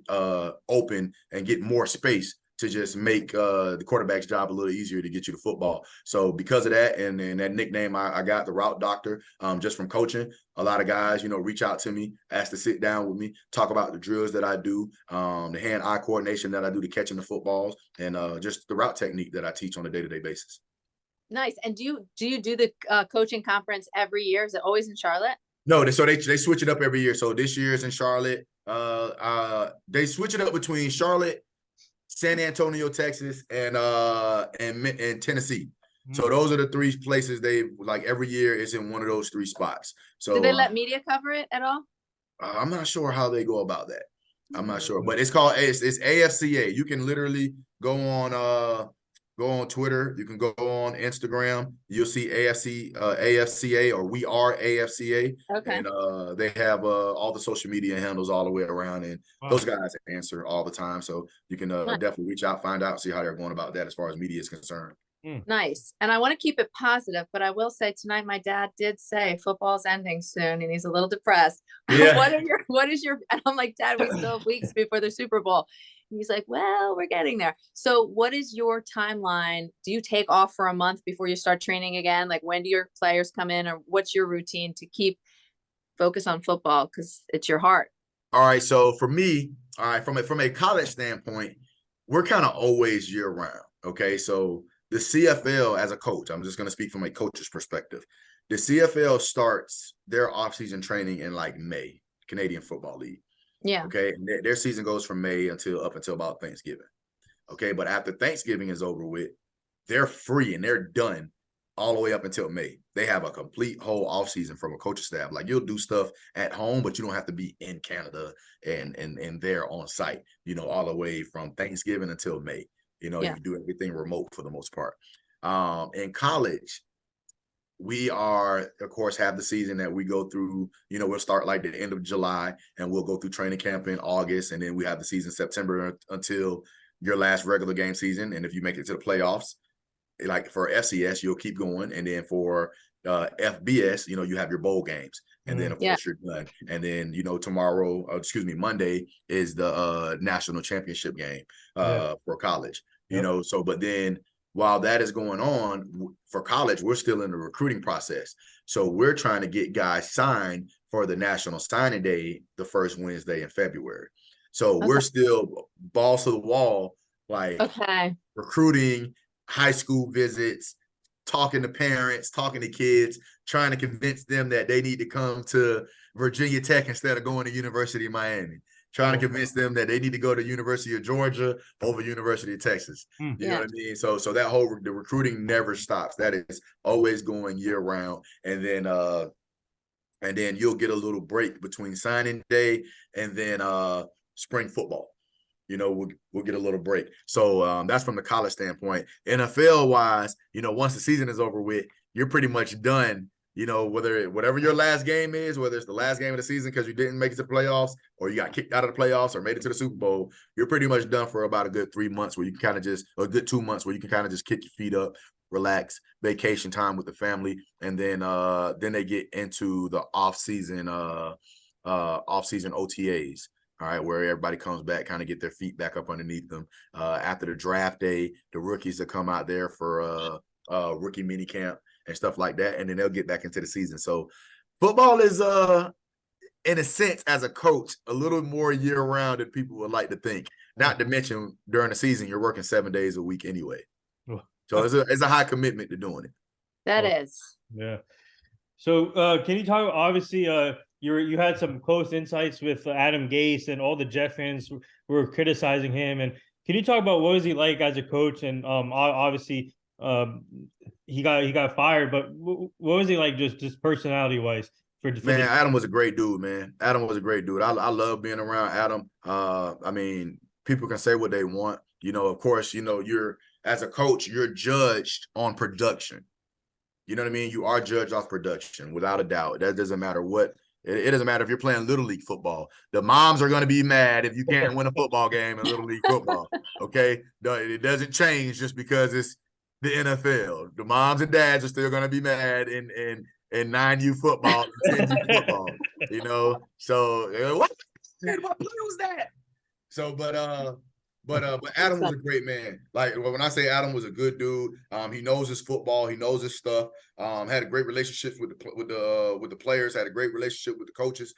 open and get more space to just make the quarterback's job a little easier to get you the football. So because of that, and that nickname I got, the Route Doctor, just from coaching, a lot of guys, you know, reach out to me, ask to sit down with me, talk about the drills that I do, the hand-eye coordination that I do to catching the footballs, and just the route technique that I teach on a day-to-day basis. Nice. And do you do the coaching conference every year? Is it always in Charlotte? No, so they switch it up every year. So this year is in Charlotte. They switch it up between Charlotte, San Antonio, Texas, and Tennessee. So those are the three places they like every year. It's in one of those three spots. So do they let media cover it at all? I'm not sure how they go about that. I'm not sure, but it's AFCA. You can literally go on Twitter. You can go on Instagram. You'll see AFCA, or We Are AFCA. Okay. And they have all the social media handles all the way around, and those guys answer all the time. So you can definitely reach out, find out, see how they're going about that as far as media is concerned. Nice. And I want to keep it positive, but I will say tonight my dad did say football's ending soon and he's a little depressed. Yeah. what is your and I'm like, Dad, we still have weeks before the Super Bowl. And he's like, well, we're getting there. So what is your timeline? Do you take off for a month before you start training again? Like, when do your players come in, or what's your routine to keep focus on football? Because it's your heart. All right. So for me, all right, from a college standpoint, we're kind of always year round. Okay. So the CFL, as a coach, I'm just going to speak from a coach's perspective. The CFL starts their offseason training in like May, Canadian Football League. Yeah. Okay. And their season goes from May up until about Thanksgiving. Okay. But after Thanksgiving is over with, they're free and they're done all the way up until May. They have a complete whole offseason from a coaching staff. Like, you'll do stuff at home, but you don't have to be in Canada and there on site, you know, all the way from Thanksgiving until May. You know, you do everything remote for the most part. In college, we are, of course, have the season that we go through. You know, we'll start like the end of July and we'll go through training camp in August. And then we have the season September until your last regular game season. And if you make it to the playoffs, like for FCS, you'll keep going. And then for FBS, you know, you have your bowl games. And then, of course, you're done. And then, you know, Monday is the national championship game for college. You know, so, but then while that is going on for college, we're still in the recruiting process. So we're trying to get guys signed for the National Signing Day, the first Wednesday in February. So we're still balls to the wall, like recruiting, high school visits, talking to parents, talking to kids, trying to convince them that they need to come to Virginia Tech instead of going to University of Miami. Trying to convince them that they need to go to University of Georgia over University of Texas. You know what I mean? So the recruiting never stops. That is always going year round. And then you'll get a little break between signing day and then spring football. You know, we'll get a little break. So that's from the college standpoint. NFL wise, you know, once the season is over with, you're pretty much done. You know, whatever your last game is, whether it's the last game of the season because you didn't make it to the playoffs, or you got kicked out of the playoffs, or made it to the Super Bowl, you're pretty much done for about a good 3 months where you can kind of just, or a good 2 months where you can kind of just kick your feet up, relax, vacation time with the family, and then they get into the off-season OTAs. All right, where everybody comes back, kind of get their feet back up underneath them. After the draft day, the rookies that come out there for rookie mini camp and stuff like that, and then they'll get back into the season. So football is, in a sense, as a coach, a little more year-round than people would like to think. Not to mention during the season, you're working 7 days a week anyway. So it's a high commitment to doing it. That is. Yeah. So can you talk, obviously you had some close insights with Adam Gase, and all the Jet fans were criticizing him. And can you talk about what was he like as a coach? And obviously he got fired, but what was he like just personality wise? Man, Adam was a great dude, man. Adam was a great dude. I love being around Adam. I mean, people can say what they want. Of course, you're, as a coach, you're judged on production. You know what I mean? You are judged off production, without a doubt. That doesn't matter what. It doesn't matter if you're playing Little League football. The moms are going to be mad if you can't win a football game in Little League football, okay? It doesn't change just because it's the NFL. The moms and dads are still going to be mad in 9U football, 10U football, So, what play was that? So, but Adam was a great man. Like, when I say Adam was a good dude, he knows his football, he knows his stuff. Had a great relationship with the players, had a great relationship with the coaches.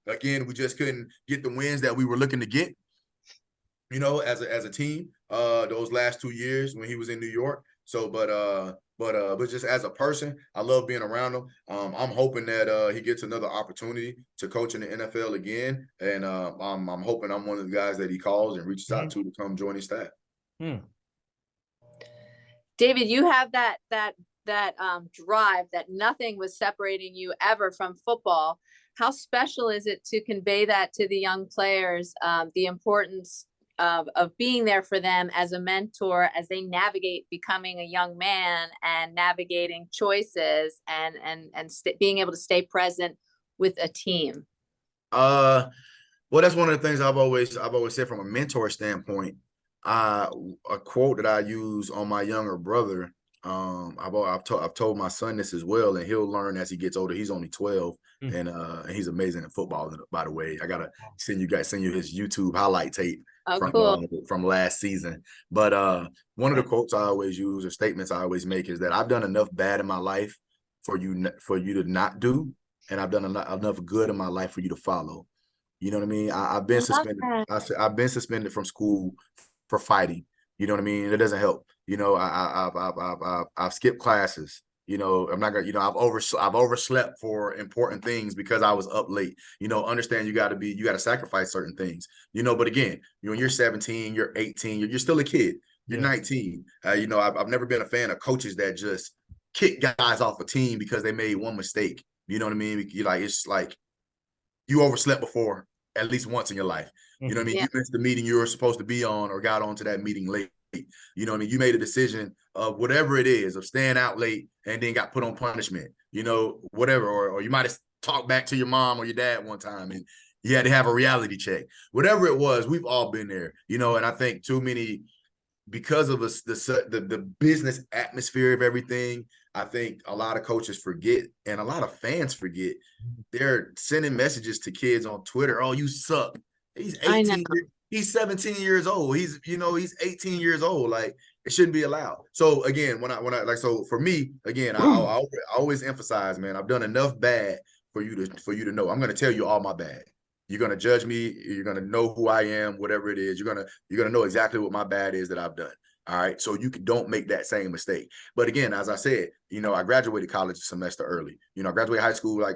Again, we just couldn't get the wins that we were looking to get, as a team. Those last 2 years when he was in New York. So, but just as a person, I love being around him. I'm hoping that he gets another opportunity to coach in the NFL again, and I'm hoping I'm one of the guys that he calls and reaches out to come join his staff. David, you have that drive that nothing was separating you ever from football. How special is it to convey that to the young players, the importance of being there for them as a mentor as they navigate becoming a young man and navigating choices and being able to stay present with a team? Well, that's one of the things I've always said from a mentor standpoint. A quote that I use on my younger brother. I've told my son this as well, and he'll learn as he gets older. He's only 12, and he's amazing at football. By the way, I gotta send you his YouTube highlight tape from last season. But one of the quotes I always use, or statements I always make, is that I've done enough bad in my life for you to not do, and I've done enough good in my life for you to follow. You know what I mean? I've been suspended. I've been suspended from school for fighting. You know what I mean? It doesn't help. I've skipped classes. I'm not gonna. I've overslept for important things because I was up late. Understand you got to sacrifice certain things. But again, when you're 17, you're 18, you're still a kid. You're 19. I've never been a fan of coaches that just kick guys off a team because they made one mistake. You know what I mean? It's like you overslept before at least once in your life. You know what I mean? Yeah. You missed the meeting you were supposed to be on, or got onto that meeting late. You know what I mean? You made a decision of whatever it is, of staying out late, and then got put on punishment, whatever. Or you might have talked back to your mom or your dad one time and you had to have a reality check. Whatever it was, we've all been there, and I think too many, because of the business atmosphere of everything, I think a lot of coaches forget, and a lot of fans forget. They're sending messages to kids on Twitter, "Oh, you suck." He's 18. He's 17 years old. He's 18 years old. Like, it shouldn't be allowed. So again, so for me, again, I always emphasize, man, I've done enough bad for you to know. I'm going to tell you all my bad. You're going to judge me. You're going to know who I am, whatever it is. You're going to know exactly what my bad is that I've done. All right. So don't make that same mistake. But again, as I said, I graduated college a semester early. I graduated high school right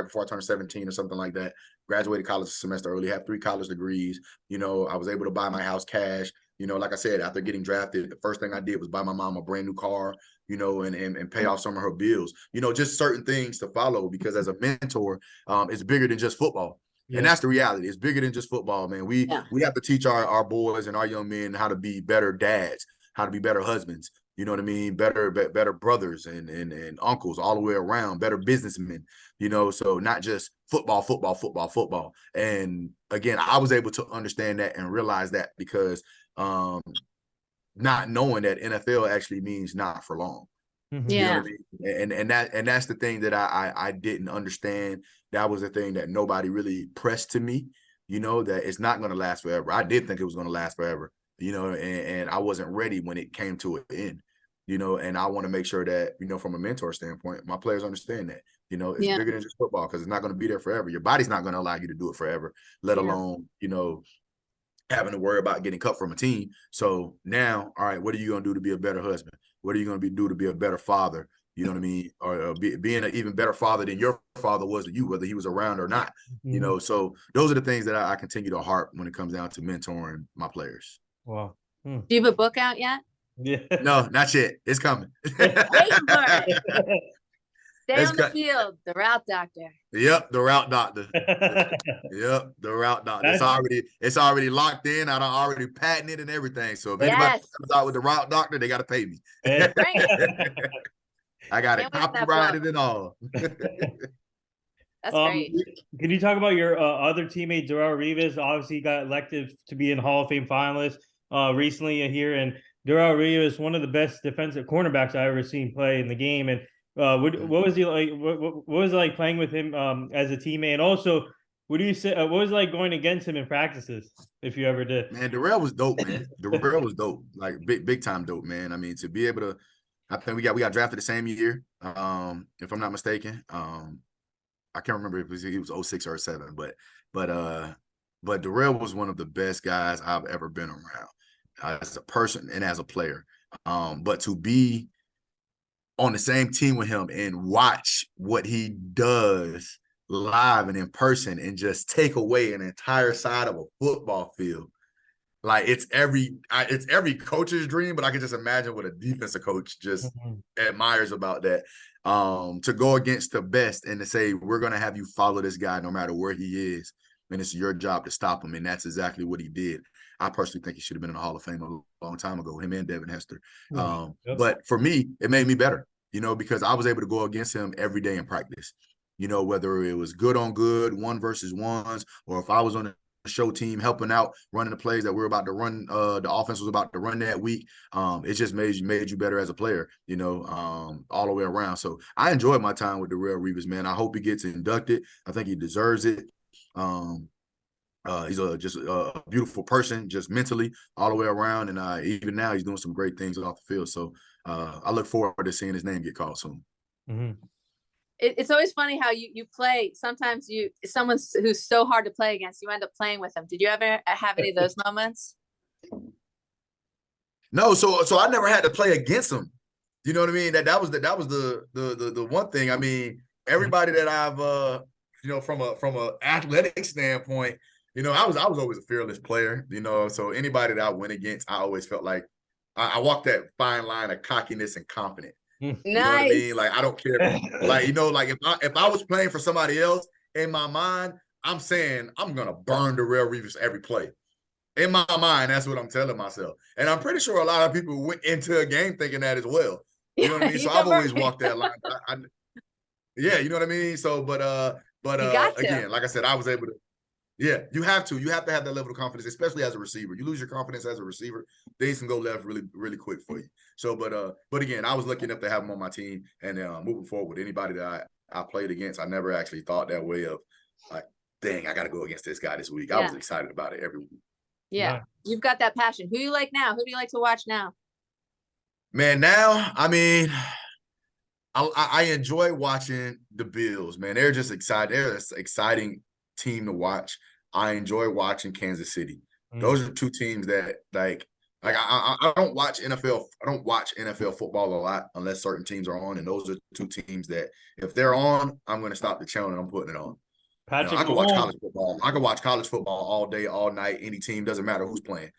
before I turned 17 or something like that. Graduated college a semester early, have 3 college degrees. I was able to buy my house cash. Like I said, after getting drafted, the first thing I did was buy my mom a brand new car, and pay off some of her bills. Just certain things to follow, because as a mentor, it's bigger than just football. Yeah. And that's the reality. It's bigger than just football, man. We have to teach our boys and our young men how to be better dads, how to be better husbands. You know what I mean? Better brothers and uncles all the way around, better businessmen, so not just football. And again, I was able to understand that and realize that because not knowing that NFL actually means not for long. Mm-hmm. You know what I mean? And that's the thing that I didn't understand. That was the thing that nobody really pressed to me, that it's not going to last forever. I did think it was going to last forever, and I wasn't ready when it came to an end, and I want to make sure that, from a mentor standpoint, my players understand that, it's bigger than just football, because it's not going to be there forever. Your body's not going to allow you to do it forever, let alone, having to worry about getting cut from a team. So now, all right, what are you going to do to be a better husband? What are you going to do to be a better father? You know what I mean? Or being an even better father than your father was to you, whether he was around or not. You know, so those are the things that I continue to harp when it comes down to mentoring my players. Wow. Do you have a book out yet? Yeah. No, not yet. It's coming. Waiting for it. Stay on the field, the route doctor. Yep, the route doctor. Yep, the route doctor. It's already locked in. I done already patented and everything. So if anybody comes out with the route doctor, they got to pay me. I got it copyrighted and all. That's great. Can you talk about your other teammate, Darrelle Revis? Obviously, he got elected to be in Hall of Fame finalist recently here, and Darrelle Revis, one of the best defensive cornerbacks I've ever seen play in the game. And what was he like? What was it like playing with him as a teammate? And also, what do you say? What was it like going against him in practices, if you ever did? Man, Darrelle was dope, man. Darrelle was dope, like big time dope, man. I mean, to be able to, I think we got drafted the same year, if I'm not mistaken. I can't remember if he was 06 or 07, but Darrelle was one of the best guys I've ever been around as a person and as a player. But to be on the same team with him and watch what he does live and in person and just take away an entire side of a football field. Like it's every coach's dream, but I can just imagine what a defensive coach just admires about that. To go against the best and to say, we're going to have you follow this guy no matter where he is, and it's your job to stop him. And that's exactly what he did. I personally think he should have been in the Hall of Fame a long time ago, him and Devin Hester. But for me, it made me better, because I was able to go against him every day in practice, whether it was good on good, 1 versus 1s, or if I was on a show team helping out, running the plays that we're about to run, the offense was about to run that week. It just made you better as a player, all the way around. So I enjoyed my time with Darrelle Revis, man. I hope he gets inducted. I think he deserves it. He's just a beautiful person, just mentally all the way around. And even now he's doing some great things off the field. So I look forward to seeing his name get called soon. It's always funny how you play. Sometimes someone who's so hard to play against, you end up playing with them. Did you ever have any of those moments? No, so I never had to play against him. You know what I mean? That was the one thing. I mean, everybody that I've from a athletic standpoint, I was always a fearless player. So anybody that I went against, I always felt like I walked that fine line of cockiness and confidence. Nice. You know what I mean? Like I don't care. Like like if I was playing for somebody else, in my mind, I'm saying I'm gonna burn Darrelle Revis every play. In my mind, that's what I'm telling myself. And I'm pretty sure a lot of people went into a game thinking that as well. You know what I mean? So I've always walked that line. Yeah, you know what I mean? So, but again, like I said, I was able to. Yeah, you have to have that level of confidence, especially as a receiver. You lose your confidence as a receiver, things can go left really, really quick for you. So, but again, I was lucky enough to have him on my team, and moving forward with anybody that I played against, I never actually thought that way of like, dang, I got to go against this guy this week. I was excited about it every week. Yeah, you've got that passion. Who you like now? Who do you like to watch now? Man, now, I mean, I enjoy watching the Bills, man. They're just excited. They're an exciting team to watch. I enjoy watching Kansas City. Those are two teams that like I don't watch NFL. I don't watch NFL football a lot unless certain teams are on, and those are two teams that if they're on, I'm going to stop the channel and I'm putting it on. I can watch college football. I can watch college football all day, all night. Any team, doesn't matter who's playing.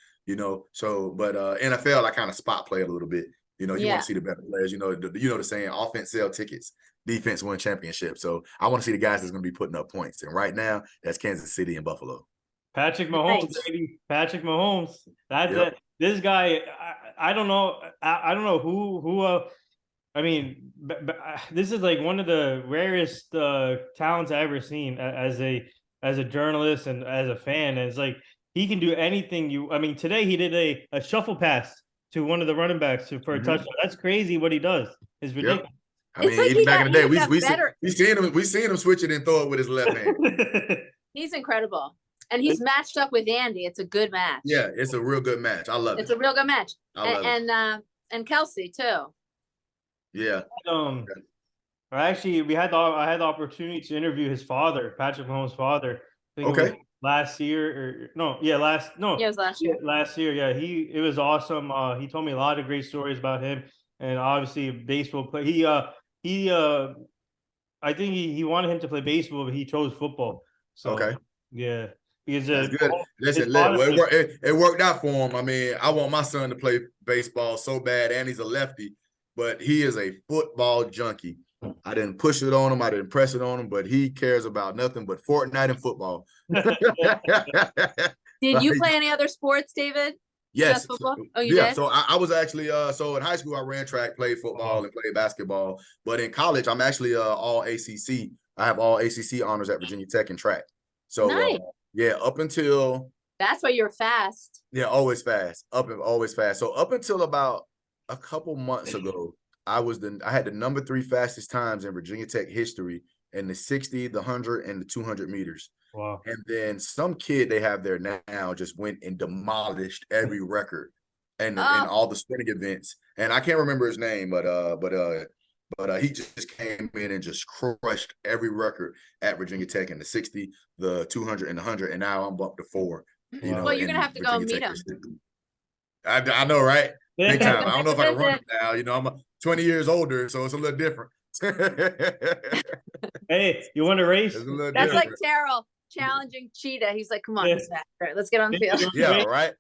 So but NFL, I kind of spot play a little bit. You want to see the better players. The saying, offense sell tickets, defense win championships. So I want to see the guys that's going to be putting up points. And right now, that's Kansas City and Buffalo. Patrick Mahomes, baby. Patrick Mahomes. That's it. This guy, I don't know. I don't know who. I mean, this is like one of the rarest talents I've ever seen as a journalist and as a fan. And it's like he can do anything. I mean, today he did a shuffle pass to one of the running backs for a touchdown. That's crazy what he does. It's ridiculous. Yep. I mean, like even back in the day, we seen him switch it and throw it with his left hand. He's incredible. And he's matched up with Andy. It's a good match. Yeah, it's a real good match. I love it. It's a real good match. And Kelsey too. Yeah. Actually, I had the opportunity to interview his father, Patrick Mahomes' father. Okay. last year or no, yeah, Yeah, it was last year. last year. Yeah, it was awesome. He told me a lot of great stories about him, and obviously baseball play. He I think he wanted him to play baseball, but he chose football. So Okay. yeah, because That's good. Listen, father, it worked out for him. I mean, I want my son to play baseball so bad, and he's a lefty, but he is a football junkie. I didn't push it on him. I didn't press it on him, but he cares about nothing but Fortnite and football. Did you play any other sports, David? Yes. Just football? Oh, you yeah. did? So I was actually so in high school I ran track, played football, and played basketball. But in college, I'm actually all ACC. I have all ACC honors at Virginia Tech in track. So nice. yeah, up until that's why you're fast. Yeah, always fast. Always fast. So up until about a couple months ago, I had the number 3 fastest times in Virginia Tech history in the 60, the 100, and the 200 meters. Wow. And then some kid they have there now just went and demolished every record and in all the sprinting events. And I can't remember his name, but he just came in and just crushed every record at Virginia Tech in the 60, the 200, and the 100. And now I'm bumped to 4. You know, well, you're gonna have to go meet him. I know, right? Big time. I don't know if I can run it now. You know, I'm 20 years older, so it's a little different. Hey, you want to race? That's different. Like Terrell challenging Cheetah. He's like, "Come on, let's get on the field." Yeah, right.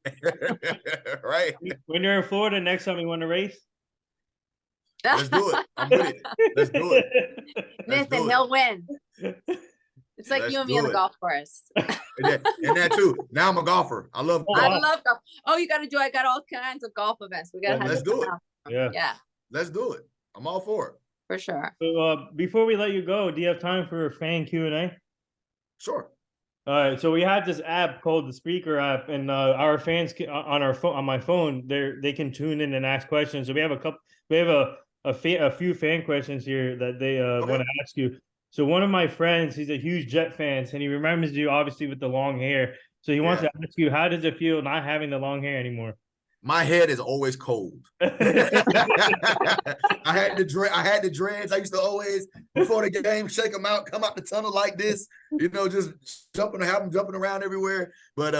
Right. When you're in Florida next time, you want to race? Let's do it. I'm with it. Let's do it. Nathan, he'll win. It's like you and me on the golf course. and that too. Now I'm a golfer. I love golf. I love golf. Oh, you got to do. I got all kinds of golf events. We got to have. Let's do it. Yeah. Let's do it. I'm all for it. For sure. So before we let you go, do you have time for a fan Q&A? Sure. All right. So we have this app called the Speaker app, and our fans on our phone, on my phone, they can tune in and ask questions. So we have a few fan questions here that they want to ask you. So one of my friends, he's a huge Jet fan, and he remembers you obviously with the long hair. So he wants to ask you, how does it feel not having the long hair anymore? My head is always cold. I had the dreads. I used to always, before the game, shake them out, come out the tunnel like this, you know, just have them jumping around everywhere. But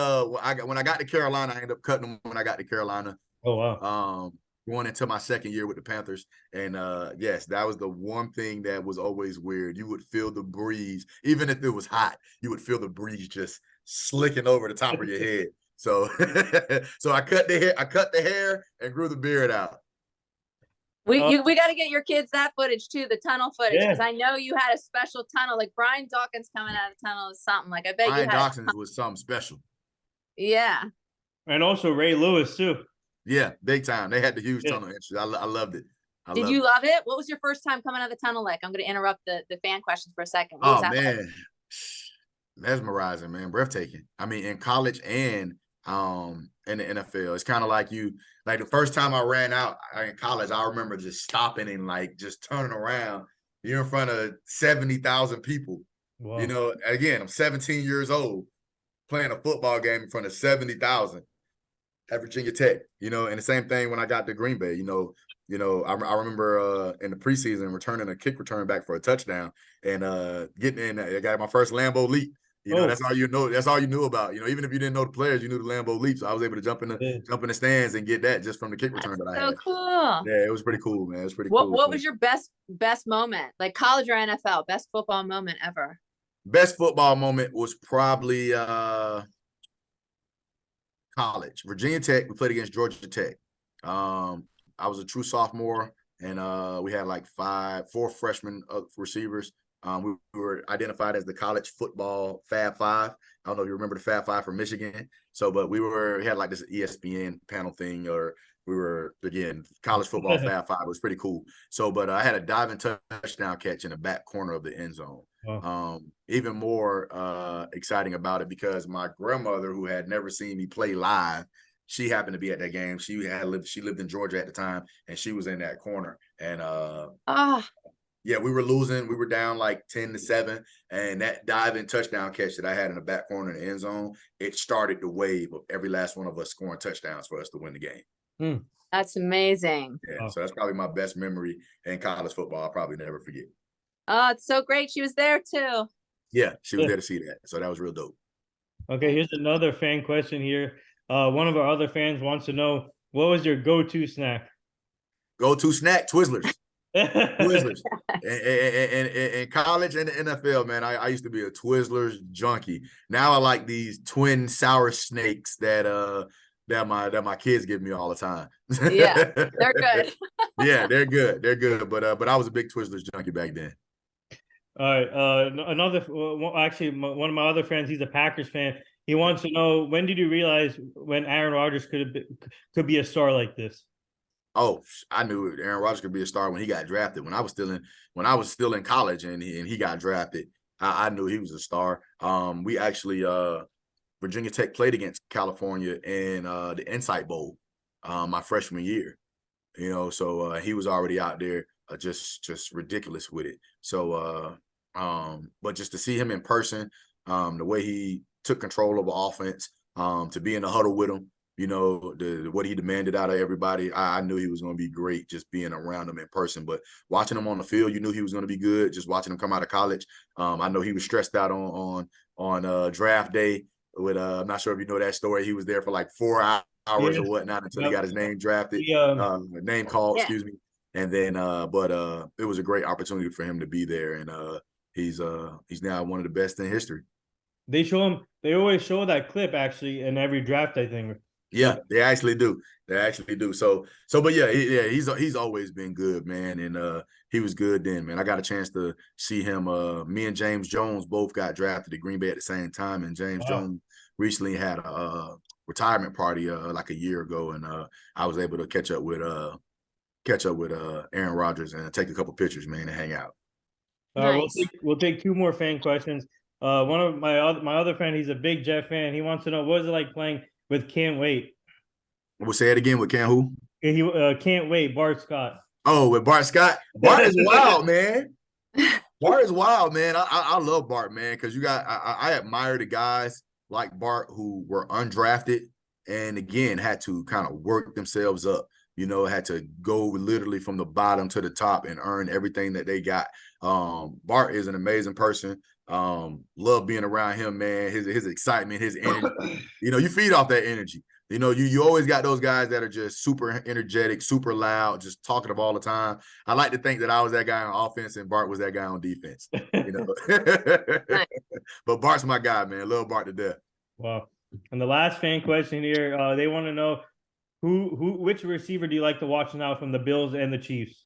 when I got to Carolina, I ended up cutting them when I got to Carolina. Oh, wow. Going into my second year with the Panthers. And yes, that was the one thing that was always weird. You would feel the breeze, even if it was hot, you would feel the breeze just slicking over the top of your head. So so I cut the hair and grew the beard out. We got to get your kids that footage too, the tunnel footage, because I know you had a special tunnel. Like Brian Dawkins coming out of the tunnel is something. Like I bet Brian Dawkins was something special. Yeah. And also Ray Lewis too. Yeah, big time. They had the huge tunnel entry. I loved it. Did you love it? What was your first time coming out of the tunnel like? I'm going to interrupt the fan questions for a second. What was that man, like? Mesmerizing, man, breathtaking. I mean, in college and in the NFL, it's kind of like the first time I ran out in college, I remember just stopping and like just turning around. You're in front of 70,000 people. Wow. You know, again, I'm 17 years old playing a football game in front of 70,000. At Virginia Tech, you know, and the same thing when I got to Green Bay, you know, I remember in the preseason returning a kick return back for a touchdown and getting in. I got my first Lambeau leap. You know, that's all you know. That's all you knew about. You know, even if you didn't know the players, you knew the Lambeau leap. So I was able to jump in the stands and get that just from the kick return that I had. So cool. Yeah, it was pretty cool, man. It was pretty cool. What was your best moment, like college or NFL? Best football moment ever? Best football moment was probably college. Virginia Tech, we played against Georgia Tech. I was a true sophomore, and we had like 4 freshman receivers. We were identified as the college football Fab Five. I don't know if you remember the Fab Five from Michigan. So, but we had like this ESPN panel thing, or we were, again, college football Fab Five. It was pretty cool. So, but I had a diving touchdown catch in the back corner of the end zone. Wow. Even more exciting about it because my grandmother, who had never seen me play live, she happened to be at that game. She lived in Georgia at the time, and she was in that corner. And yeah, we were losing. We were down like 10-7, and that diving touchdown catch that I had in the back corner in the end zone, it started the wave of every last one of us scoring touchdowns for us to win the game. That's amazing. Yeah, so that's probably my best memory in college football. I'll probably never forget. Oh, it's so great. She was there too. Yeah, she was there to see that. So that was real dope. Okay, here's another fan question here. One of our other fans wants to know, what was your go-to snack? Go-to snack, Twizzlers. Twizzlers. In college and the NFL, man, I used to be a Twizzlers junkie. Now I like these twin sour snakes that my kids give me all the time. Yeah, they're good. Yeah, they're good. They're good. But I was a big Twizzlers junkie back then. All right. Another, actually, one of my other friends, he's a Packers fan. He wants to know, when did you realize when Aaron Rodgers could be a star like this? Oh, I knew Aaron Rodgers could be a star when he got drafted. When I was still in college and he got drafted, I knew he was a star. We actually Virginia Tech played against California in the Insight Bowl my freshman year. You know, so he was already out there, just ridiculous with it. So but just to see him in person, the way he took control of the offense, to be in the huddle with him, you know, what he demanded out of everybody, I knew he was going to be great just being around him in person. But watching him on the field, you knew he was going to be good. Just watching him come out of college, I know he was stressed out on draft day. With I'm not sure if you know that story. He was there for like 4 hours or whatnot until he got his name drafted, name called, excuse me. And then, but it was a great opportunity for him to be there, and he's now one of the best in history. They show him. They always show that clip actually in every draft, I think. Yeah, they actually do. They actually do. So, but yeah, he's always been good, man, and he was good then, man. I got a chance to see him. Me and James Jones both got drafted to Green Bay at the same time, and James Jones recently had a retirement party like a year ago, and I was able to catch up with Aaron Rodgers and take a couple pictures, man, and hang out. Nice. We'll take 2 more fan questions. One of my other friend, he's a big Jet fan. He wants to know, what was it like playing with Can't Wait? We'll say it again with who? He Can't Wait, Bart Scott. Oh, with Bart Scott. Bart is wild, man. Bart is wild, man. I love Bart, man, because I admire the guys like Bart who were undrafted and again had to kind of work themselves up. You know, had to go literally from the bottom to the top and earn everything that they got. Bart is an amazing person. Love being around him, man. His excitement, his energy. You know, you feed off that energy. You know, you always got those guys that are just super energetic, super loud, just talkative all the time. I like to think that I was that guy on offense and Bart was that guy on defense. You know, but Bart's my guy, man. Love Bart to death. Wow. And the last fan question here, they want to know which receiver do you like to watch now from the Bills and the Chiefs?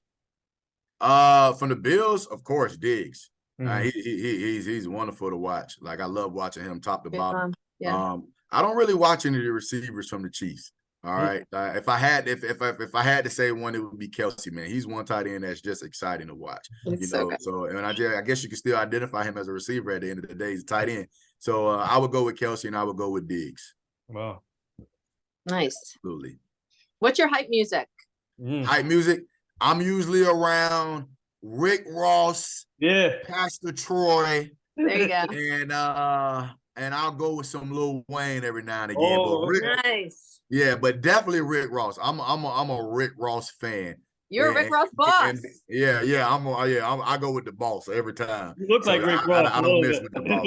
From the Bills, of course, Diggs. Mm-hmm. He's wonderful to watch. Like, I love watching him top to bottom. Yeah. I don't really watch any of the receivers from the Chiefs. All right. If I had to say one, it would be Kelsey, man. He's one tight end that's just exciting to watch. So and I guess you can still identify him as a receiver at the end of the day. He's a tight end. So I would go with Kelsey and I would go with Diggs. Wow. Nice. Absolutely. What's your hype music? Hype music. I'm usually around Rick Ross, Pastor Troy. There you go. And I'll go with some Lil Wayne every now and again. But nice. Yeah, but definitely Rick Ross. I'm a Rick Ross fan. You're a Rick Ross boss. I go with the boss every time. You look like Rick Ross. I don't mess with the boss.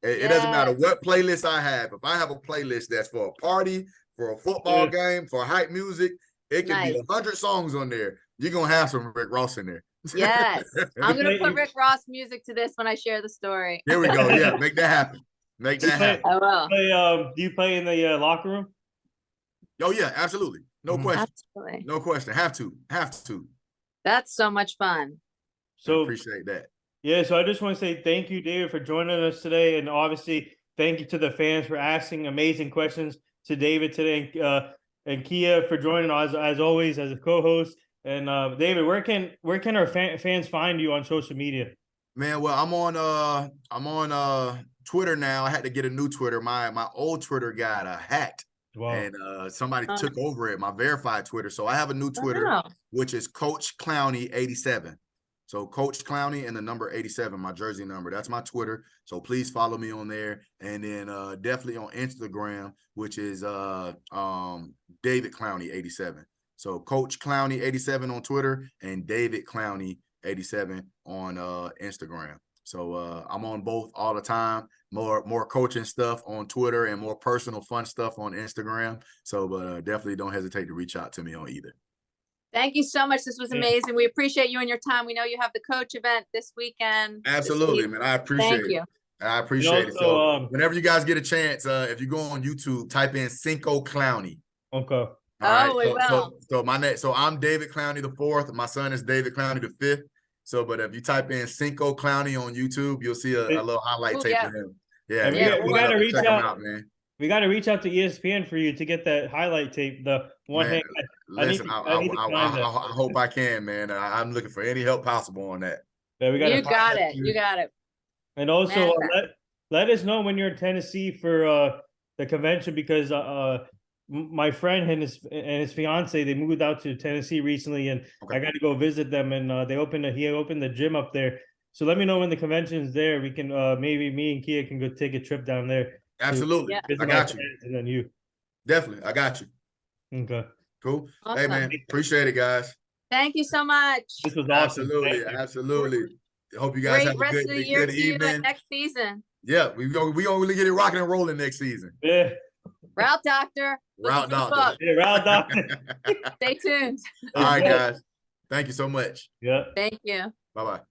It doesn't matter what playlist I have. If I have a playlist that's for a party, for a football game, for hype music, it can be 100 songs on there. You're gonna have some Rick Ross in there. Yes, I'm gonna put Rick Ross music to this when I share the story. Here we go. Yeah, make that happen. Make that happen. I will. Do you play in the locker room? Oh yeah, absolutely. No question. Absolutely. No question. Have to. That's so much fun. So I appreciate that. Yeah, so I just want to say thank you, David, for joining us today, and obviously thank you to the fans for asking amazing questions to David today, and Kia for joining us as always as a co-host. And David, where can our fans find you on social media? Man, well, I'm on Twitter now. I had to get a new Twitter. My old Twitter got hacked. Wow. And somebody took over it, my verified Twitter. So I have a new Twitter, which is Coach Clowney 87. So Coach Clowney and the number 87, my jersey number. That's my Twitter. So please follow me on there. And then definitely on Instagram, which is David Clowney 87. So Coach Clowney 87 on Twitter and David Clowney 87 on Instagram. So I'm on both all the time. More coaching stuff on Twitter and more personal fun stuff on Instagram. So but definitely don't hesitate to reach out to me on either. Thank you so much. This was amazing. We appreciate you and your time. We know you have the coach event this weekend. Absolutely, man. I appreciate it. I appreciate it. So whenever you guys get a chance, if you go on YouTube, type in Cinco Clowney. Okay. So I'm David Clowney the 4th. My son is David Clowney the 5th. So, but if you type in Cinco Clowney on YouTube, you'll see a little highlight tape of him. Yeah, we got to reach out, man. We got to reach out to ESPN for you to get that highlight tape. The one man, listen, I hope I can, man. I'm looking for any help possible on that. Yeah, you got it. You got it. And also, let us know when you're in Tennessee for the convention, because my friend and his fiance, they moved out to Tennessee recently, and I got to go visit them. And he opened the gym up there. So let me know when the convention's there. We can maybe me and Kia can go take a trip down there. Absolutely, I got you. And then you. Definitely, I got you. Okay. Cool. Awesome. Hey man, appreciate it, guys. Thank you so much. This was awesome. Absolutely. Hope you guys have a good evening. Next season. Yeah, we gonna really get it rocking and rolling next season. Yeah. Route Doctor. Route Doctor. Yeah, Route Doctor. Stay tuned. All right, guys. Thank you so much. Yeah. Thank you. Bye-bye.